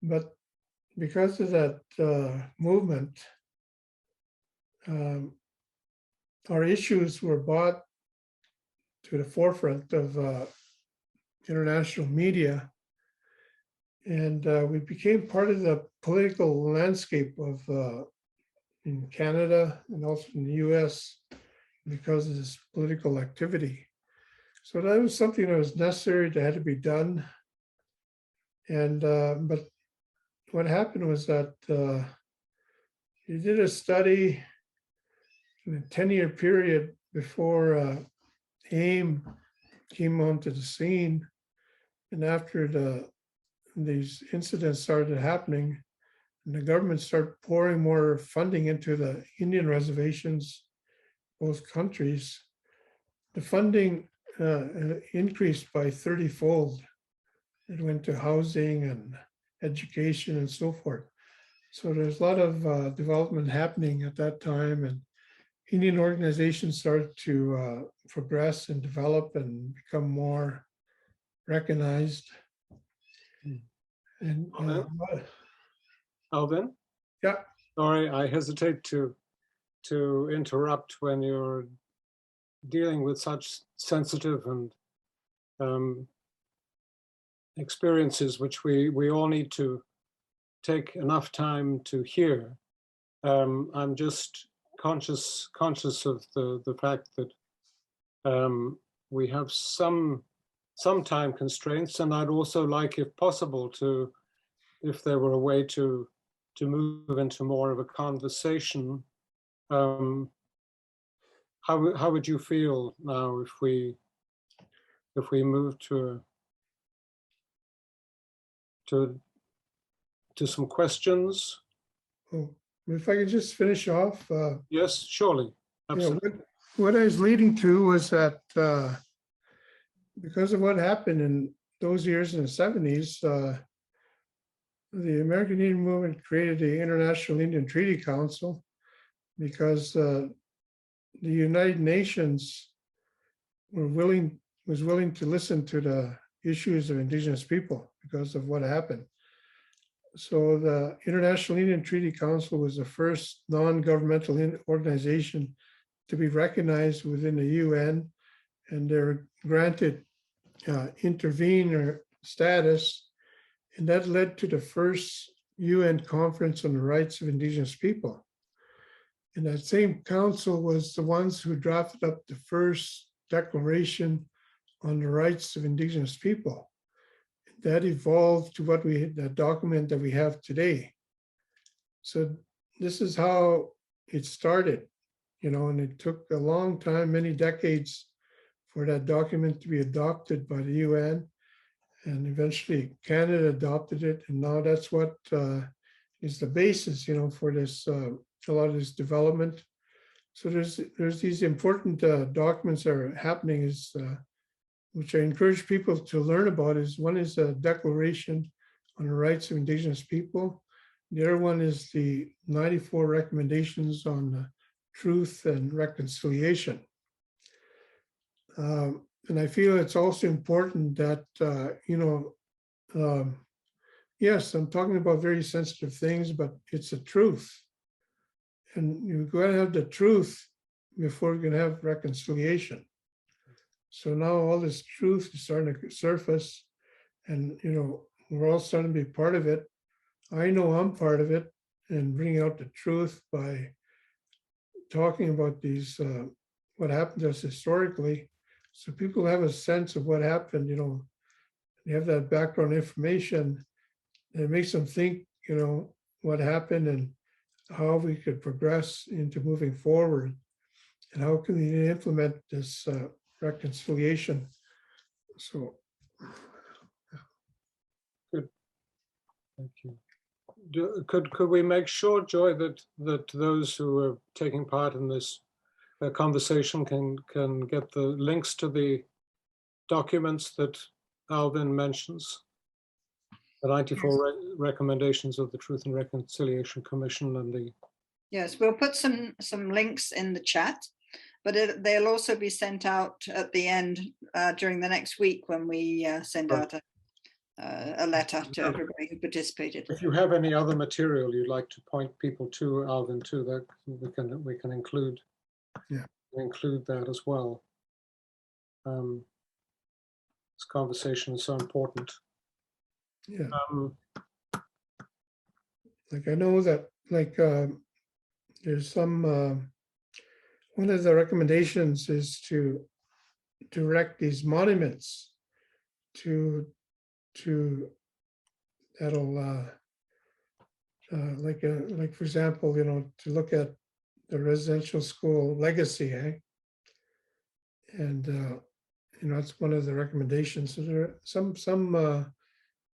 But because of that movement, our issues were brought to the forefront of international media, and we became part of the political landscape of in Canada and also in the US because of this political activity. So that was something that was necessary, that had to be done. And but what happened was that he did a study in a 10-year period before AIM came onto the scene, and after these incidents started happening, and the government started pouring more funding into the Indian reservations, both countries, the funding increased by 30-fold. It went to housing and education and so forth. So there's a lot of development happening at that time, and Indian organizations started to progress and develop and become more recognized. And Alvin? yeah. Sorry, I hesitate to interrupt when you're dealing with such sensitive and experiences, which we all need to take enough time to hear. I'm just conscious of the fact that we have some time constraints, and I'd also like, if possible, if there were a way to move into more of a conversation how would you feel now if we move to some questions? Oh, if I could just finish off. Yes, surely. Absolutely. What I was leading to was that because of what happened in those years in the 70s, the American Indian movement created the International Indian Treaty Council because the United Nations was willing to listen to the issues of Indigenous people because of what happened. So the International Indian Treaty Council was the first non-governmental organization to be recognized within the UN, and they're granted intervener status, and that led to the first UN Conference on the Rights of Indigenous People. And that same council was the ones who drafted up the first Declaration on the Rights of Indigenous People. That evolved to the document that we have today. So this is how it started, and it took a long time, many decades, for that document to be adopted by the UN. And eventually Canada adopted it. And now that's what is the basis, for this, a lot of this development. So there's these important documents that are happening, which I encourage people to learn about. One is a Declaration on the Rights of Indigenous People. The other one is the 94 recommendations on truth and reconciliation. And I feel it's also important that, yes, I'm talking about very sensitive things, but it's the truth. And you've got to have the truth before you can have reconciliation. So now all this truth is starting to surface, and we're all starting to be part of it. I know I'm part of it, and bringing out the truth by talking about these, what happened to us historically, so people have a sense of what happened. They have that background information, and it makes them think, what happened and how we could progress into moving forward, and how can we implement this reconciliation. So good. Thank you. Could we make sure, Joy, that those who are taking part in this conversation can get the links to the documents that Alvin mentions, the 94 recommendations of the Truth and Reconciliation Commission, and the... Yes, we'll put some links in the chat, but they'll also be sent out at the end during the next week when we send out a letter to everybody who participated. If you have any other material you'd like to point people to, Alvin, too, that we can include. Yeah. Include that as well. This conversation is so important. Yeah. Like I know that there's some one of the recommendations is to direct these monuments to that'll like for example, to look at the residential school legacy, and that's one of the recommendations. So there are some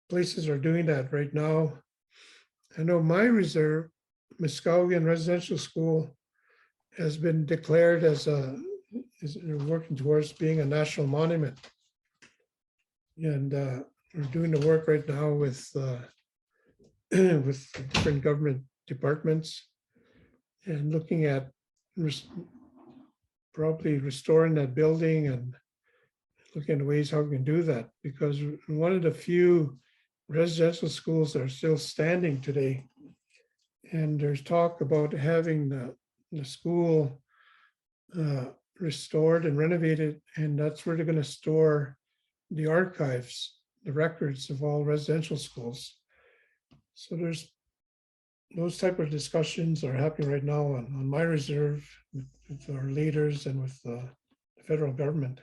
places are doing that right now. I know my reserve, Muskowhegan Residential School, has been declared as is working towards being a national monument, and we're doing the work right now with different government departments and looking at probably restoring that building and looking at ways how we can do that, because one of the few residential schools that are still standing today, and there's talk about having the school restored and renovated, and that's where they're going to store the archives, the records of all residential schools. So there's those type of discussions are happening right now on my reserve with our leaders and with the federal government.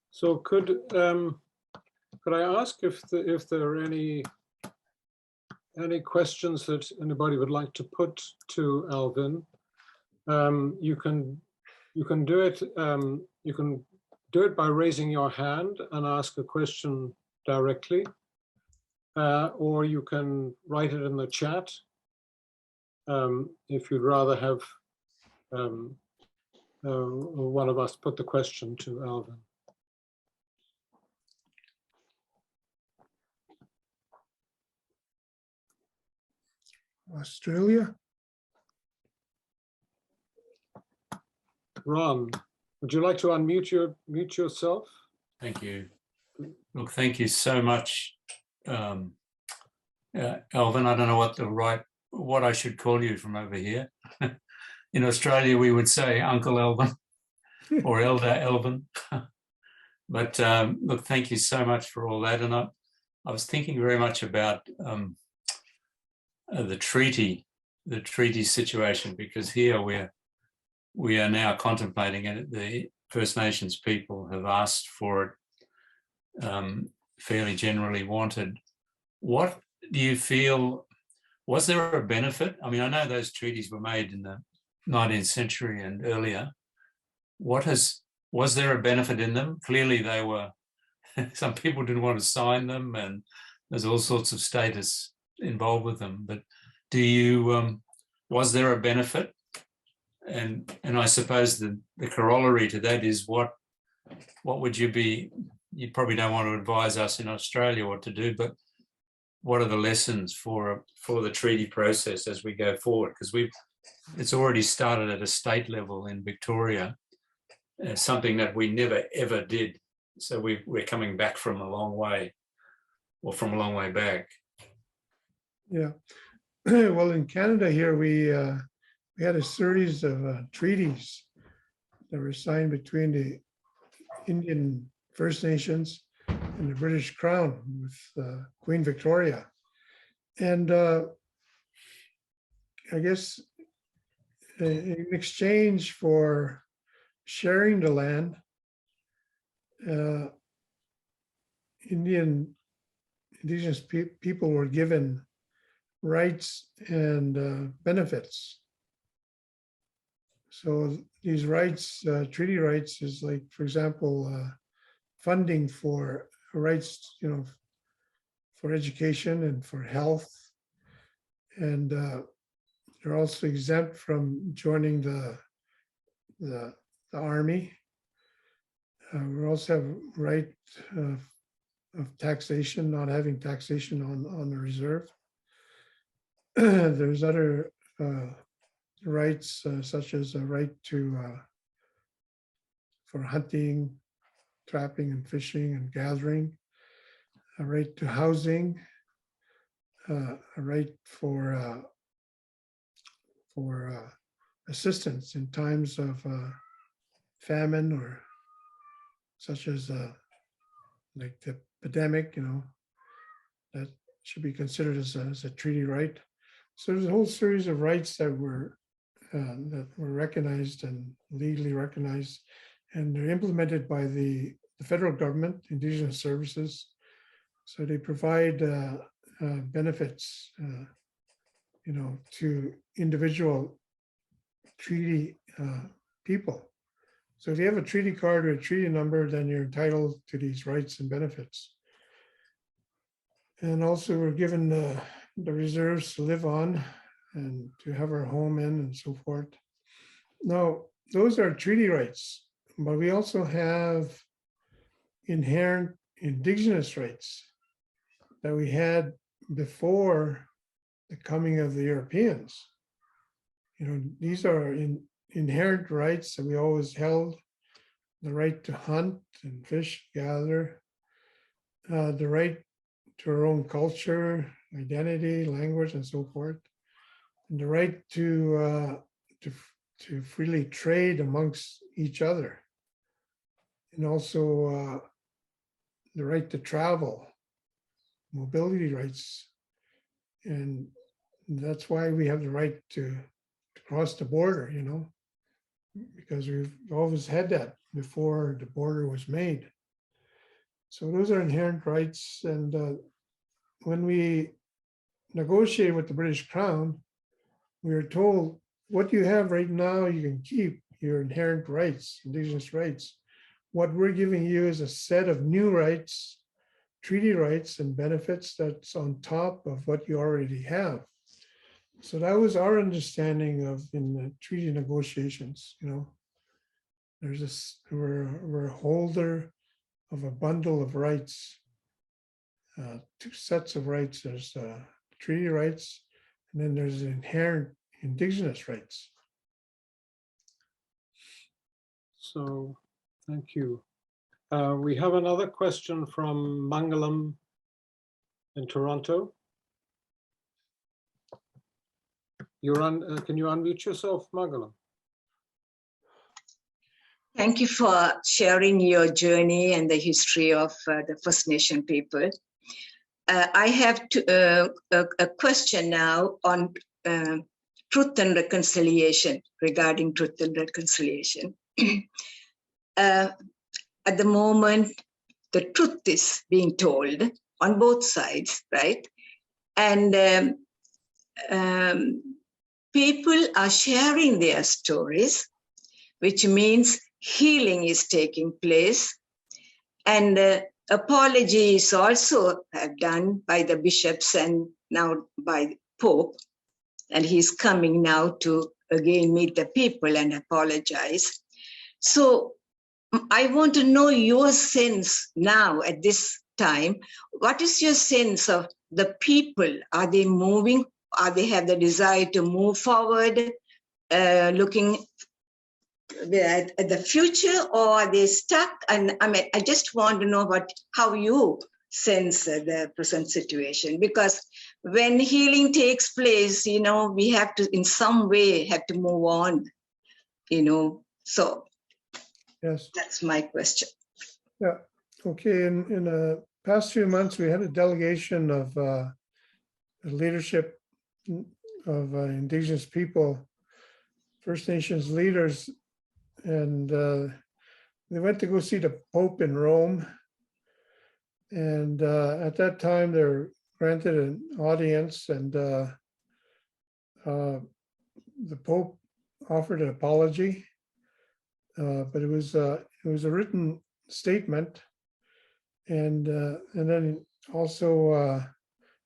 So could I ask if there are any any questions that anybody would like to put to Alvin, you can do it. You can do it by raising your hand and ask a question directly, or you can write it in the chat if you'd rather have one of us put the question to Alvin. Australia. Ron, would you like to mute yourself? Thank you. Look, thank you so much, Alvin. I don't know what I should call you from over here. In Australia, we would say Uncle Alvin or Elder Alvin. But look, thank you so much for all that. And I was thinking very much about the treaty situation, because here we are now contemplating it. The First Nations people have asked for it, fairly generally wanted. What do you feel, was there a benefit? I mean, I know those treaties were made in the 19th century and earlier. Was there a benefit in them? Clearly they were, some people didn't want to sign them, and there's all sorts of status involved with them. But do you, was there a benefit? And I suppose the corollary to that is what would you be, you probably don't want to advise us in Australia what to do, but what are the lessons for the treaty process as we go forward? Because it's already started at a state level in Victoria, something that we never ever did. So we're coming back from a long way, or from a long way back. Yeah. Well, in Canada here, we had a series of treaties that were signed between the Indian First Nations and the British Crown with Queen Victoria. And I guess in exchange for sharing the land, Indigenous people were given rights and benefits. So these rights, treaty rights, is like, for example, funding for rights, for education and for health, and they're also exempt from joining the army. We also have right of taxation, not having taxation on the reserve. There's other rights, such as a right for hunting, trapping and fishing and gathering, a right to housing, a right for assistance in times of famine, or such as like the epidemic, that should be considered as a treaty right. So there's a whole series of rights that were recognized and legally recognized, and they're implemented by the federal government, Indigenous Services. So they provide benefits, to individual treaty people. So if you have a treaty card or a treaty number, then you're entitled to these rights and benefits. And also we're given the reserves to live on and to have our home in and so forth. Now, those are treaty rights, but we also have inherent Indigenous rights that we had before the coming of the Europeans. These are inherent rights that we always held: the right to hunt and fish, gather, the right to our own culture, identity, language, and so forth, and the right to freely trade amongst each other, and also the right to travel, mobility rights. And that's why we have the right to cross the border, because we've always had that before the border was made. So those are inherent rights. And when we negotiating with the British Crown, we were told what you have right now, you can keep your inherent rights, Indigenous rights. What we're giving you is a set of new rights, treaty rights and benefits that's on top of what you already have. So that was our understanding of in the treaty negotiations, you know. There's this, we're a holder of a bundle of rights, two sets of rights. There's treaty rights, and then there's inherent Indigenous rights. So, thank you. We have another question from Mangalam in Toronto. You're on. Can you unmute yourself, Mangalam? Thank you for sharing your journey and the history of the First Nation people. I have a question now on truth and reconciliation, regarding truth and reconciliation. At the moment, the truth is being told on both sides, right? And people are sharing their stories, which means healing is taking place. And apology is also done by the bishops and now by Pope. And he's coming now to again meet the people and apologize. So I want to know your sense now at this time. What is your sense of the people? Are they moving? Are they have the desire to move forward, looking at the future, or are they stuck? And I mean, I just want to know how you sense the present situation, because when healing takes place, you know, we have to, in some way, have to move on, you know. So Yes. that's my question. Yeah. Okay. In the past few months, we had a delegation of the leadership of Indigenous people, First Nations leaders, and they went to go see the Pope in Rome. And at that time, they were granted an audience, and the Pope offered an apology, but it was a written statement, and then also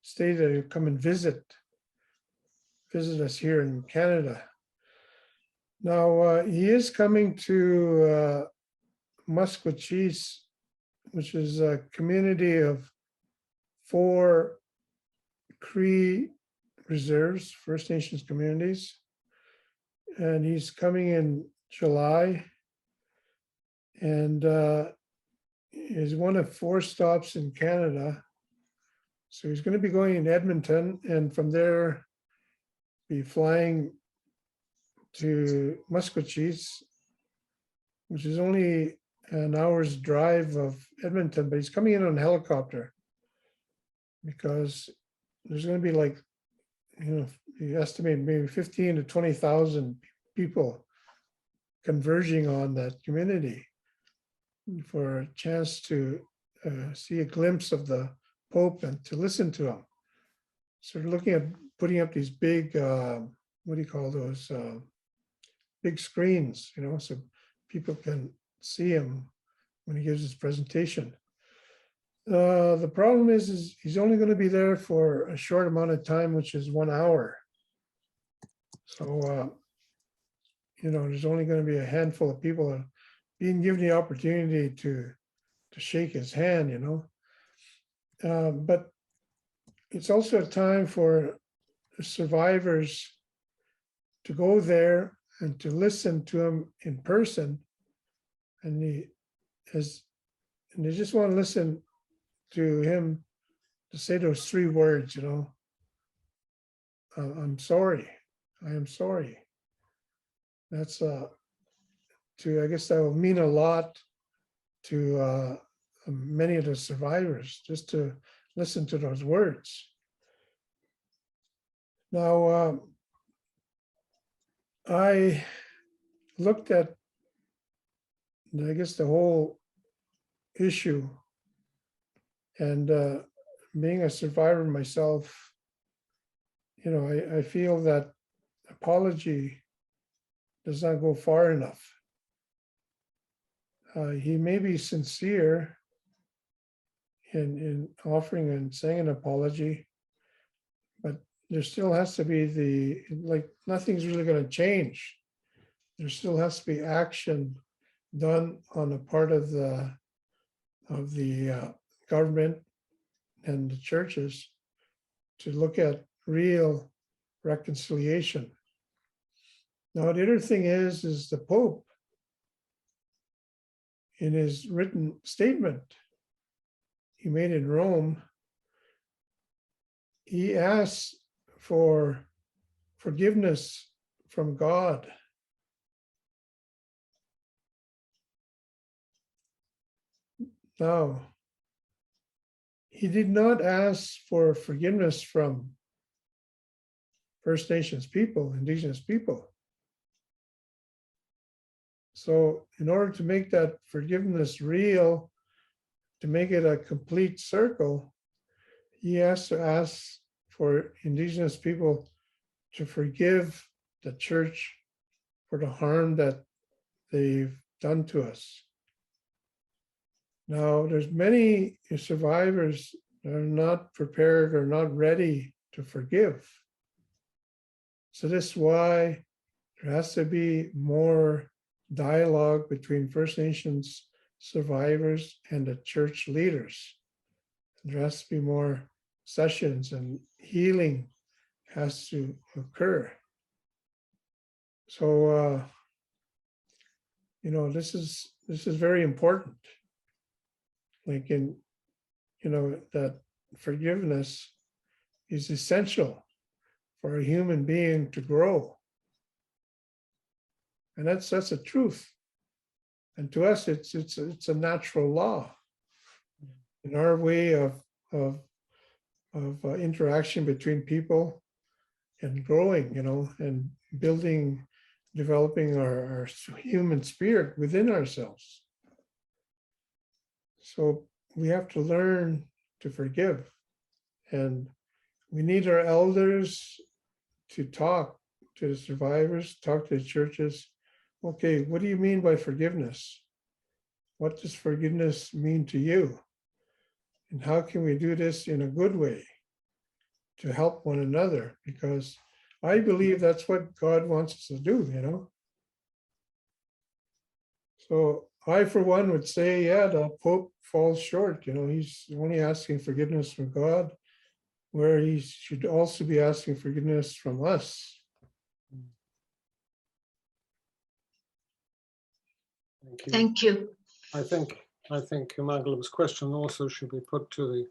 stated he'd come and visit us here in Canada. Now he is coming to Musqueam, which is a community of 4 Cree reserves, First Nations communities, and he's coming in July, and is one of 4 stops in Canada. So he's going to be going in Edmonton, and from there be flying to Musqueam, which is only an hour's drive of Edmonton, but he's coming in on a helicopter because there's going to be, like, you know, you estimate maybe 15 to 20,000 people converging on that community for a chance to see a glimpse of the Pope and to listen to him. So we're looking at putting up these big, what do you call those? Big screens, you know, so people can see him when he gives his presentation. The problem is he's only going to be there for a short amount of time, which is 1 hour. So, you know, there's only going to be a handful of people being given the opportunity to shake his hand, you know. But it's also a time for survivors to go there and to listen to him in person. And they just want to listen to him to say those 3 words, you know. I'm sorry. I am sorry. That's I guess that will mean a lot to many of the survivors, just to listen to those words. Now, I looked at, I guess, the whole issue, and being a survivor myself, I feel that apology does not go far enough. He may be sincere in offering and saying an apology, but there still has to be nothing's really going to change. There still has to be action done on the part of the government and the churches to look at real reconciliation. Now, the other thing is the Pope, in his written statement he made in Rome, he asks for forgiveness from God. Now, he did not ask for forgiveness from First Nations people, Indigenous people. So in order to make that forgiveness real, to make it a complete circle, he has to ask for Indigenous people to forgive the church for the harm that they've done to us. Now, there's many survivors that are not prepared or not ready to forgive. So this is why there has to be more dialogue between First Nations survivors and the church leaders. There has to be more sessions, and healing has to occur. So, this is very important. Like that forgiveness is essential for a human being to grow. And that's a truth. And to us, it's a natural law. In our way of interaction between people and growing, and developing our human spirit within ourselves. So we have to learn to forgive, and we need our elders to talk to the survivors, talk to the churches. Okay, what do you mean by forgiveness? What does forgiveness mean to you? And how can we do this in a good way to help one another? Because I believe that's what God wants us to do, So I, for one, would say, yeah, the Pope falls short. He's only asking forgiveness from God, where he should also be asking forgiveness from us. Thank you. I think Mangalam's question also should be put to the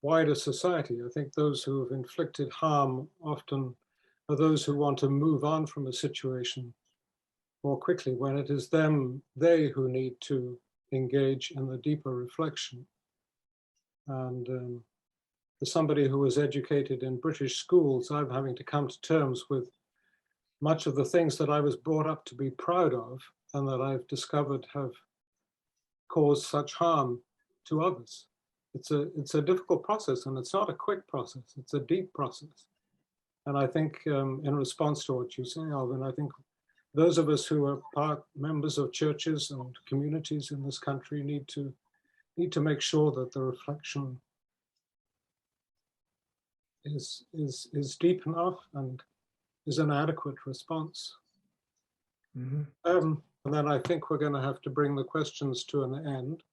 wider society. I think those who have inflicted harm often are those who want to move on from a situation more quickly, when it is they who need to engage in the deeper reflection. And as somebody who was educated in British schools, I'm having to come to terms with much of the things that I was brought up to be proud of and that I've discovered have caused such harm to others. It's a difficult process, and it's not a quick process. It's a deep process. And I think in response to what you say, Alvin, I think those of us who are members of churches and communities in this country need to make sure that the reflection is deep enough and is an adequate response. Mm-hmm. And then I think we're going to have to bring the questions to an end,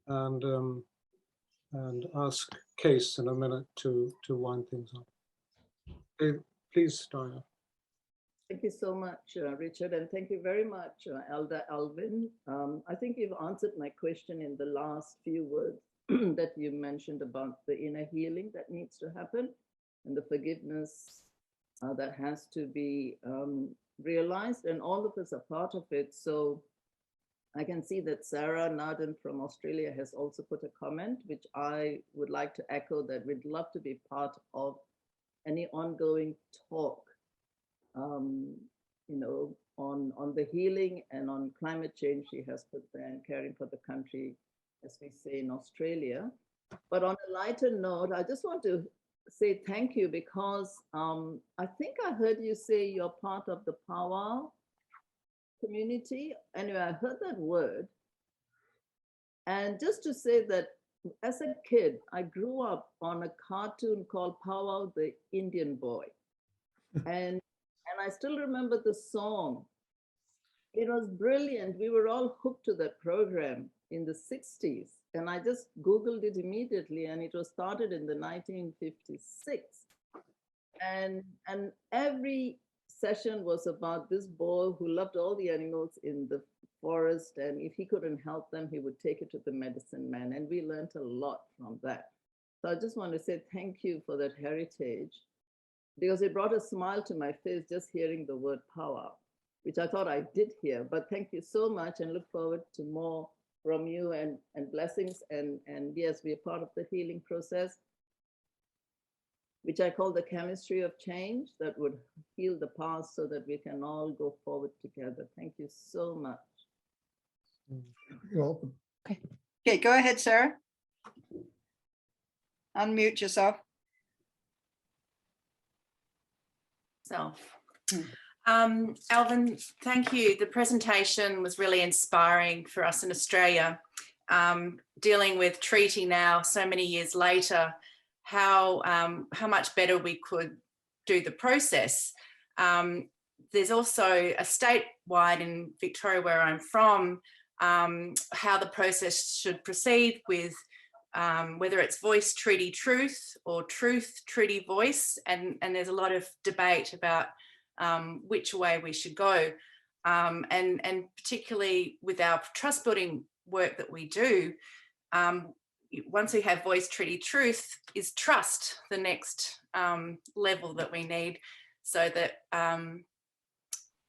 and ask Case in a minute to wind things up. Okay, please, Daya. Thank you so much, Richard, and thank you very much, Elder Alvin. I think you've answered my question in the last few words that you mentioned about the inner healing that needs to happen and the forgiveness that has to be realized, and all of us are part of it. So I can see that Sarah Narden from Australia has also put a comment, which I would like to echo, that we'd love to be part of any ongoing talk, on the healing and on climate change. She has put there, and caring for the country, as we say in Australia. But on a lighter note, I just want to say thank you because I think I heard you say you're part of the powwow community. Anyway, I heard that word. And just to say that as a kid, I grew up on a cartoon called Powwow the Indian Boy. And I still remember the song. It was brilliant. We were all hooked to that program in the 60s. And I just Googled it immediately, and it was started in the 1956. And every session was about this boy who loved all the animals in the forest. And if he couldn't help them, he would take it to the medicine man. And we learned a lot from that. So I just want to say thank you for that heritage, because it brought a smile to my face just hearing the word powwow, which I thought I did hear. But thank you so much, and look forward to more from you, and blessings. And yes, we are part of the healing process, which I call the chemistry of change that would heal the past so that we can all go forward together. Thank you so much. You're welcome. Okay, go ahead, Sarah. Unmute yourself. Alvin, thank you. The presentation was really inspiring for us in Australia. Dealing with treaty now, so many years later, how much better we could do the process. There's also a statewide in Victoria, where I'm from, how the process should proceed with whether it's voice treaty truth or truth treaty voice, and there's a lot of debate about which way we should go, and particularly with our trust building work that we do, once we have voice treaty truth, is trust the next level that we need, so that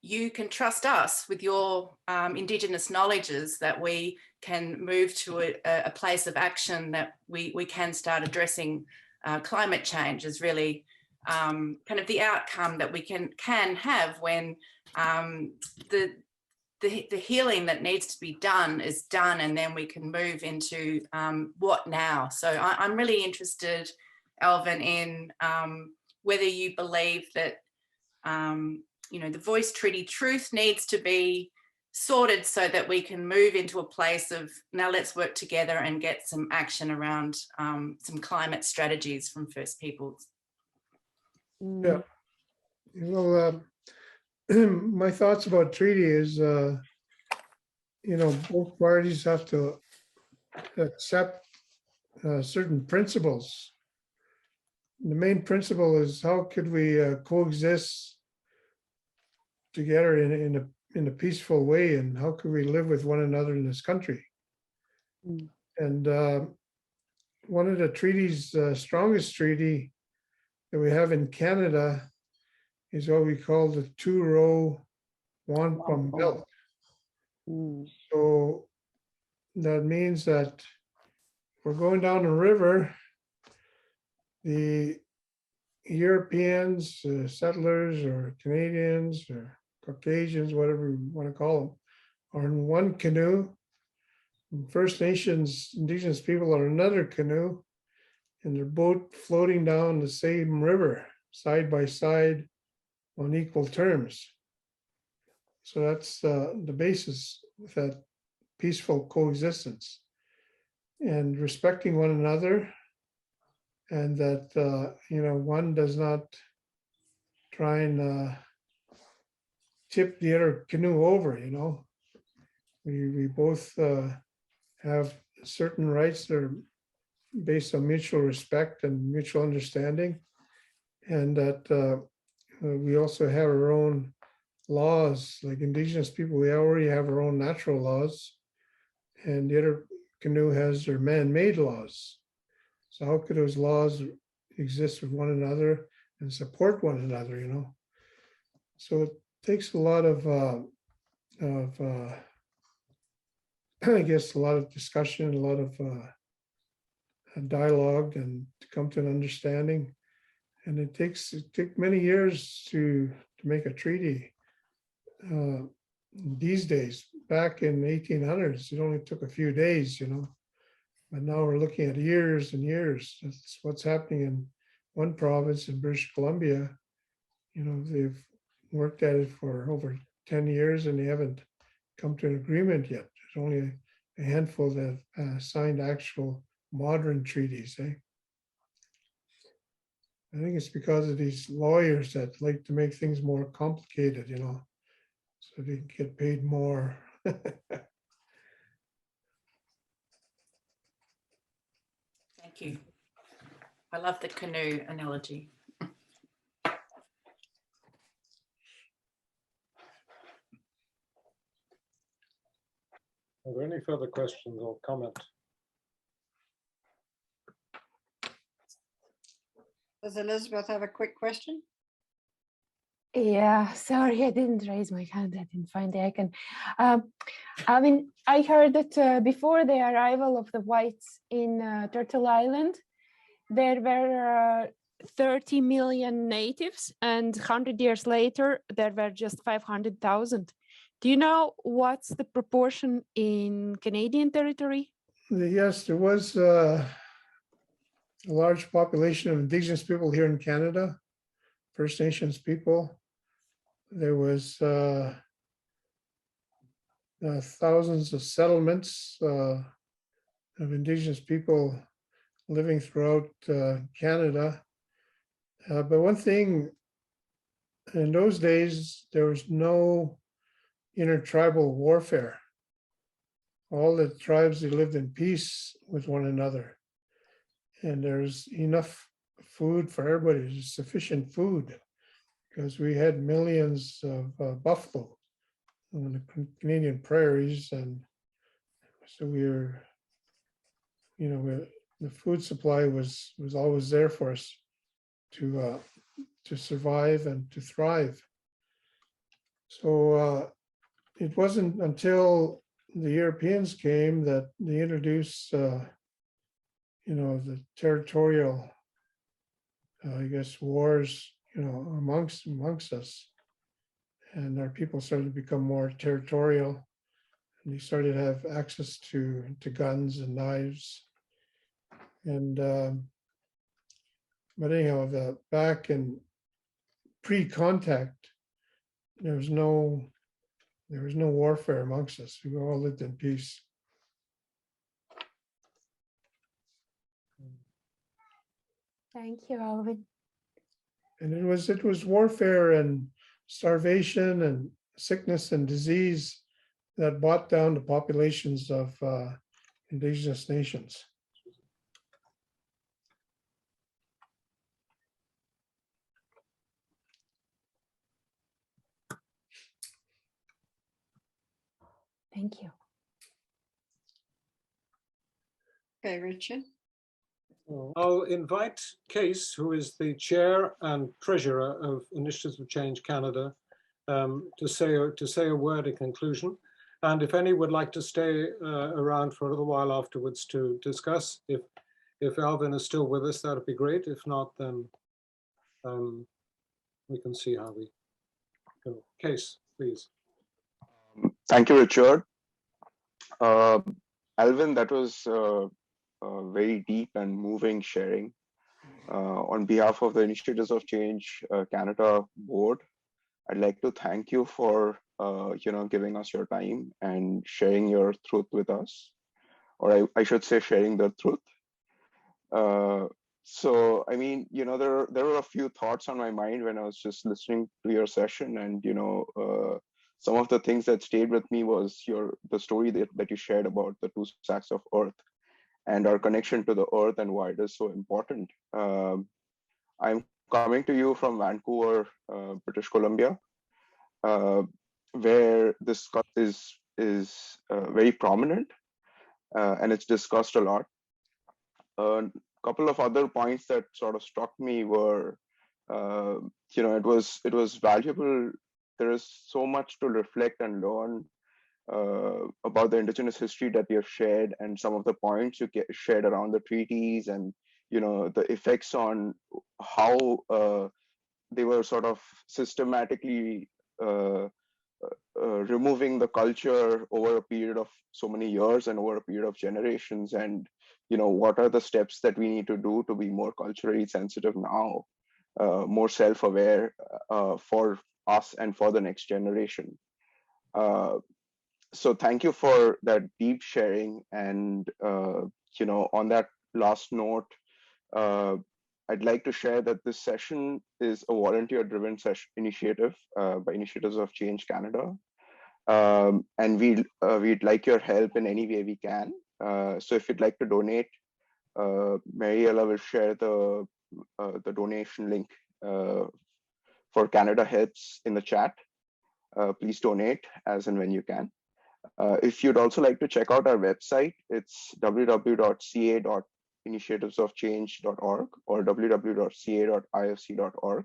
you can trust us with your Indigenous knowledges, that we can move to a place of action, that we can start addressing climate change is really kind of the outcome that we can have when the healing that needs to be done is done, and then we can move into what now. So I'm really interested, Alvin, in whether you believe that you know, the voice treaty truth needs to be sorted so that we can move into a place of, now let's work together and get some action around some climate strategies from First Peoples. Yeah. Well, my thoughts about treaty is, you know, both parties have to accept certain principles. The main principle is, how could we coexist together in a peaceful way, and how could we live with one another in this country? And one of the treaties, strongest treaty that we have in Canada, is what we call the two-row wampum belt. So that means that we're going down a river, the Europeans, settlers, or Canadians, or Caucasians, whatever you want to call them, are in one canoe. And First Nations, Indigenous people are another canoe, and they're both floating down the same river, side by side, on equal terms. So that's the basis of that peaceful coexistence, and respecting one another, and that you know, one does not try and tip the other canoe over. You know, we both have certain rights that are based on mutual respect and mutual understanding, and that we also have our own laws. Like Indigenous people, we already have our own natural laws, and the other canoe has their man-made laws. So how could those laws exist with one another and support one another, you know? So it takes a lot of I guess a lot of discussion, a lot of dialogue, and to come to an understanding. And it took many years to make a treaty. These days, back in the 1800s, it only took a few days, you know. But now we're looking at years and years. That's what's happening in one province in British Columbia, they've worked at it for over 10 years and they haven't come to an agreement yet. There's only a handful that signed actual modern treaties. I think it's because of these lawyers that like to make things more complicated, so they can get paid more. Thank you. I love the canoe analogy. Are there any further questions or comment? Does Elizabeth have a quick question? Yeah, sorry, I didn't raise my hand. I didn't find the icon. I mean, I heard that before the arrival of the whites in Turtle Island, there were 30 million natives, and 100 years later, there were just 500,000. Do you know what's the proportion in Canadian territory? Yes, there was a large population of Indigenous people here in Canada, First Nations people. There was thousands of settlements of Indigenous people living throughout Canada. But one thing, in those days, there was no intertribal warfare. All the tribes, they lived in peace with one another. And there's enough food for everybody, there's sufficient food, because we had millions of buffalo on the Canadian prairies. And so the food supply was always there for us to survive and to thrive. So it wasn't until the Europeans came that they introduced, the territorial, wars, amongst us, and our people started to become more territorial, and they started to have access to guns and knives, and but anyhow, back in pre-contact, there was no warfare amongst us. We all lived in peace. Thank you, Alvin. And it was warfare and starvation and sickness and disease that brought down the populations of Indigenous nations. Thank you. Okay, Richard. I'll invite Case, who is the chair and treasurer of Initiatives of Change Canada, to say a word in conclusion. And if any would like to stay around for a little while afterwards to discuss, if Alvin is still with us, that would be great. If not, then we can see how we go. Case, please. Thank you, Richard. Alvin, that was very deep and moving sharing. On behalf of the Initiatives of Change Canada board, I'd like to thank you for giving us your time and sharing your truth with us, or I should say sharing the truth. So I mean, there were a few thoughts on my mind when I was just listening to your session, and some of the things that stayed with me was the story that you shared about the 2 sacks of earth and our connection to the earth and why it is so important. I'm coming to you from Vancouver, British Columbia, where this is very prominent, and it's discussed a lot. A couple of other points that sort of struck me were, it was valuable. There is so much to reflect and learn about the Indigenous history that you have shared, and some of the points you shared around the treaties, and the effects on how they were sort of systematically removing the culture over a period of so many years and over a period of generations, and what are the steps that we need to do to be more culturally sensitive now, more self-aware for us and for the next generation. So thank you for that deep sharing. And, on that last note, I'd like to share that this session is a volunteer-driven initiative by Initiatives of Change Canada. And we'd like your help in any way we can. So if you'd like to donate, Mariella will share the donation link for Canada Helps in the chat. Please donate as and when you can. If you'd also like to check out our website, it's www.ca.initiativesofchange.org or www.ca.ifc.org,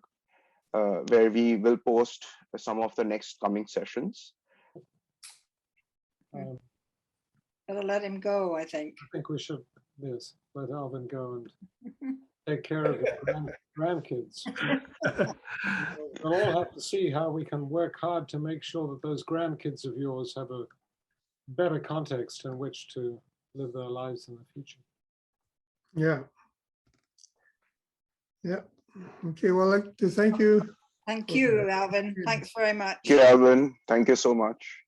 where we will post some of the next coming sessions. Better let him go, I think. I think we should, yes, let Alvin go and take care of his grandkids. We'll all have to see how we can work hard to make sure that those grandkids of yours have a better context in which to live their lives in the future. Yeah. Yeah. Okay, well, I'd like to thank you. Thank you, Alvin. Thanks very much. Thank you, Alvin. Thank you so much.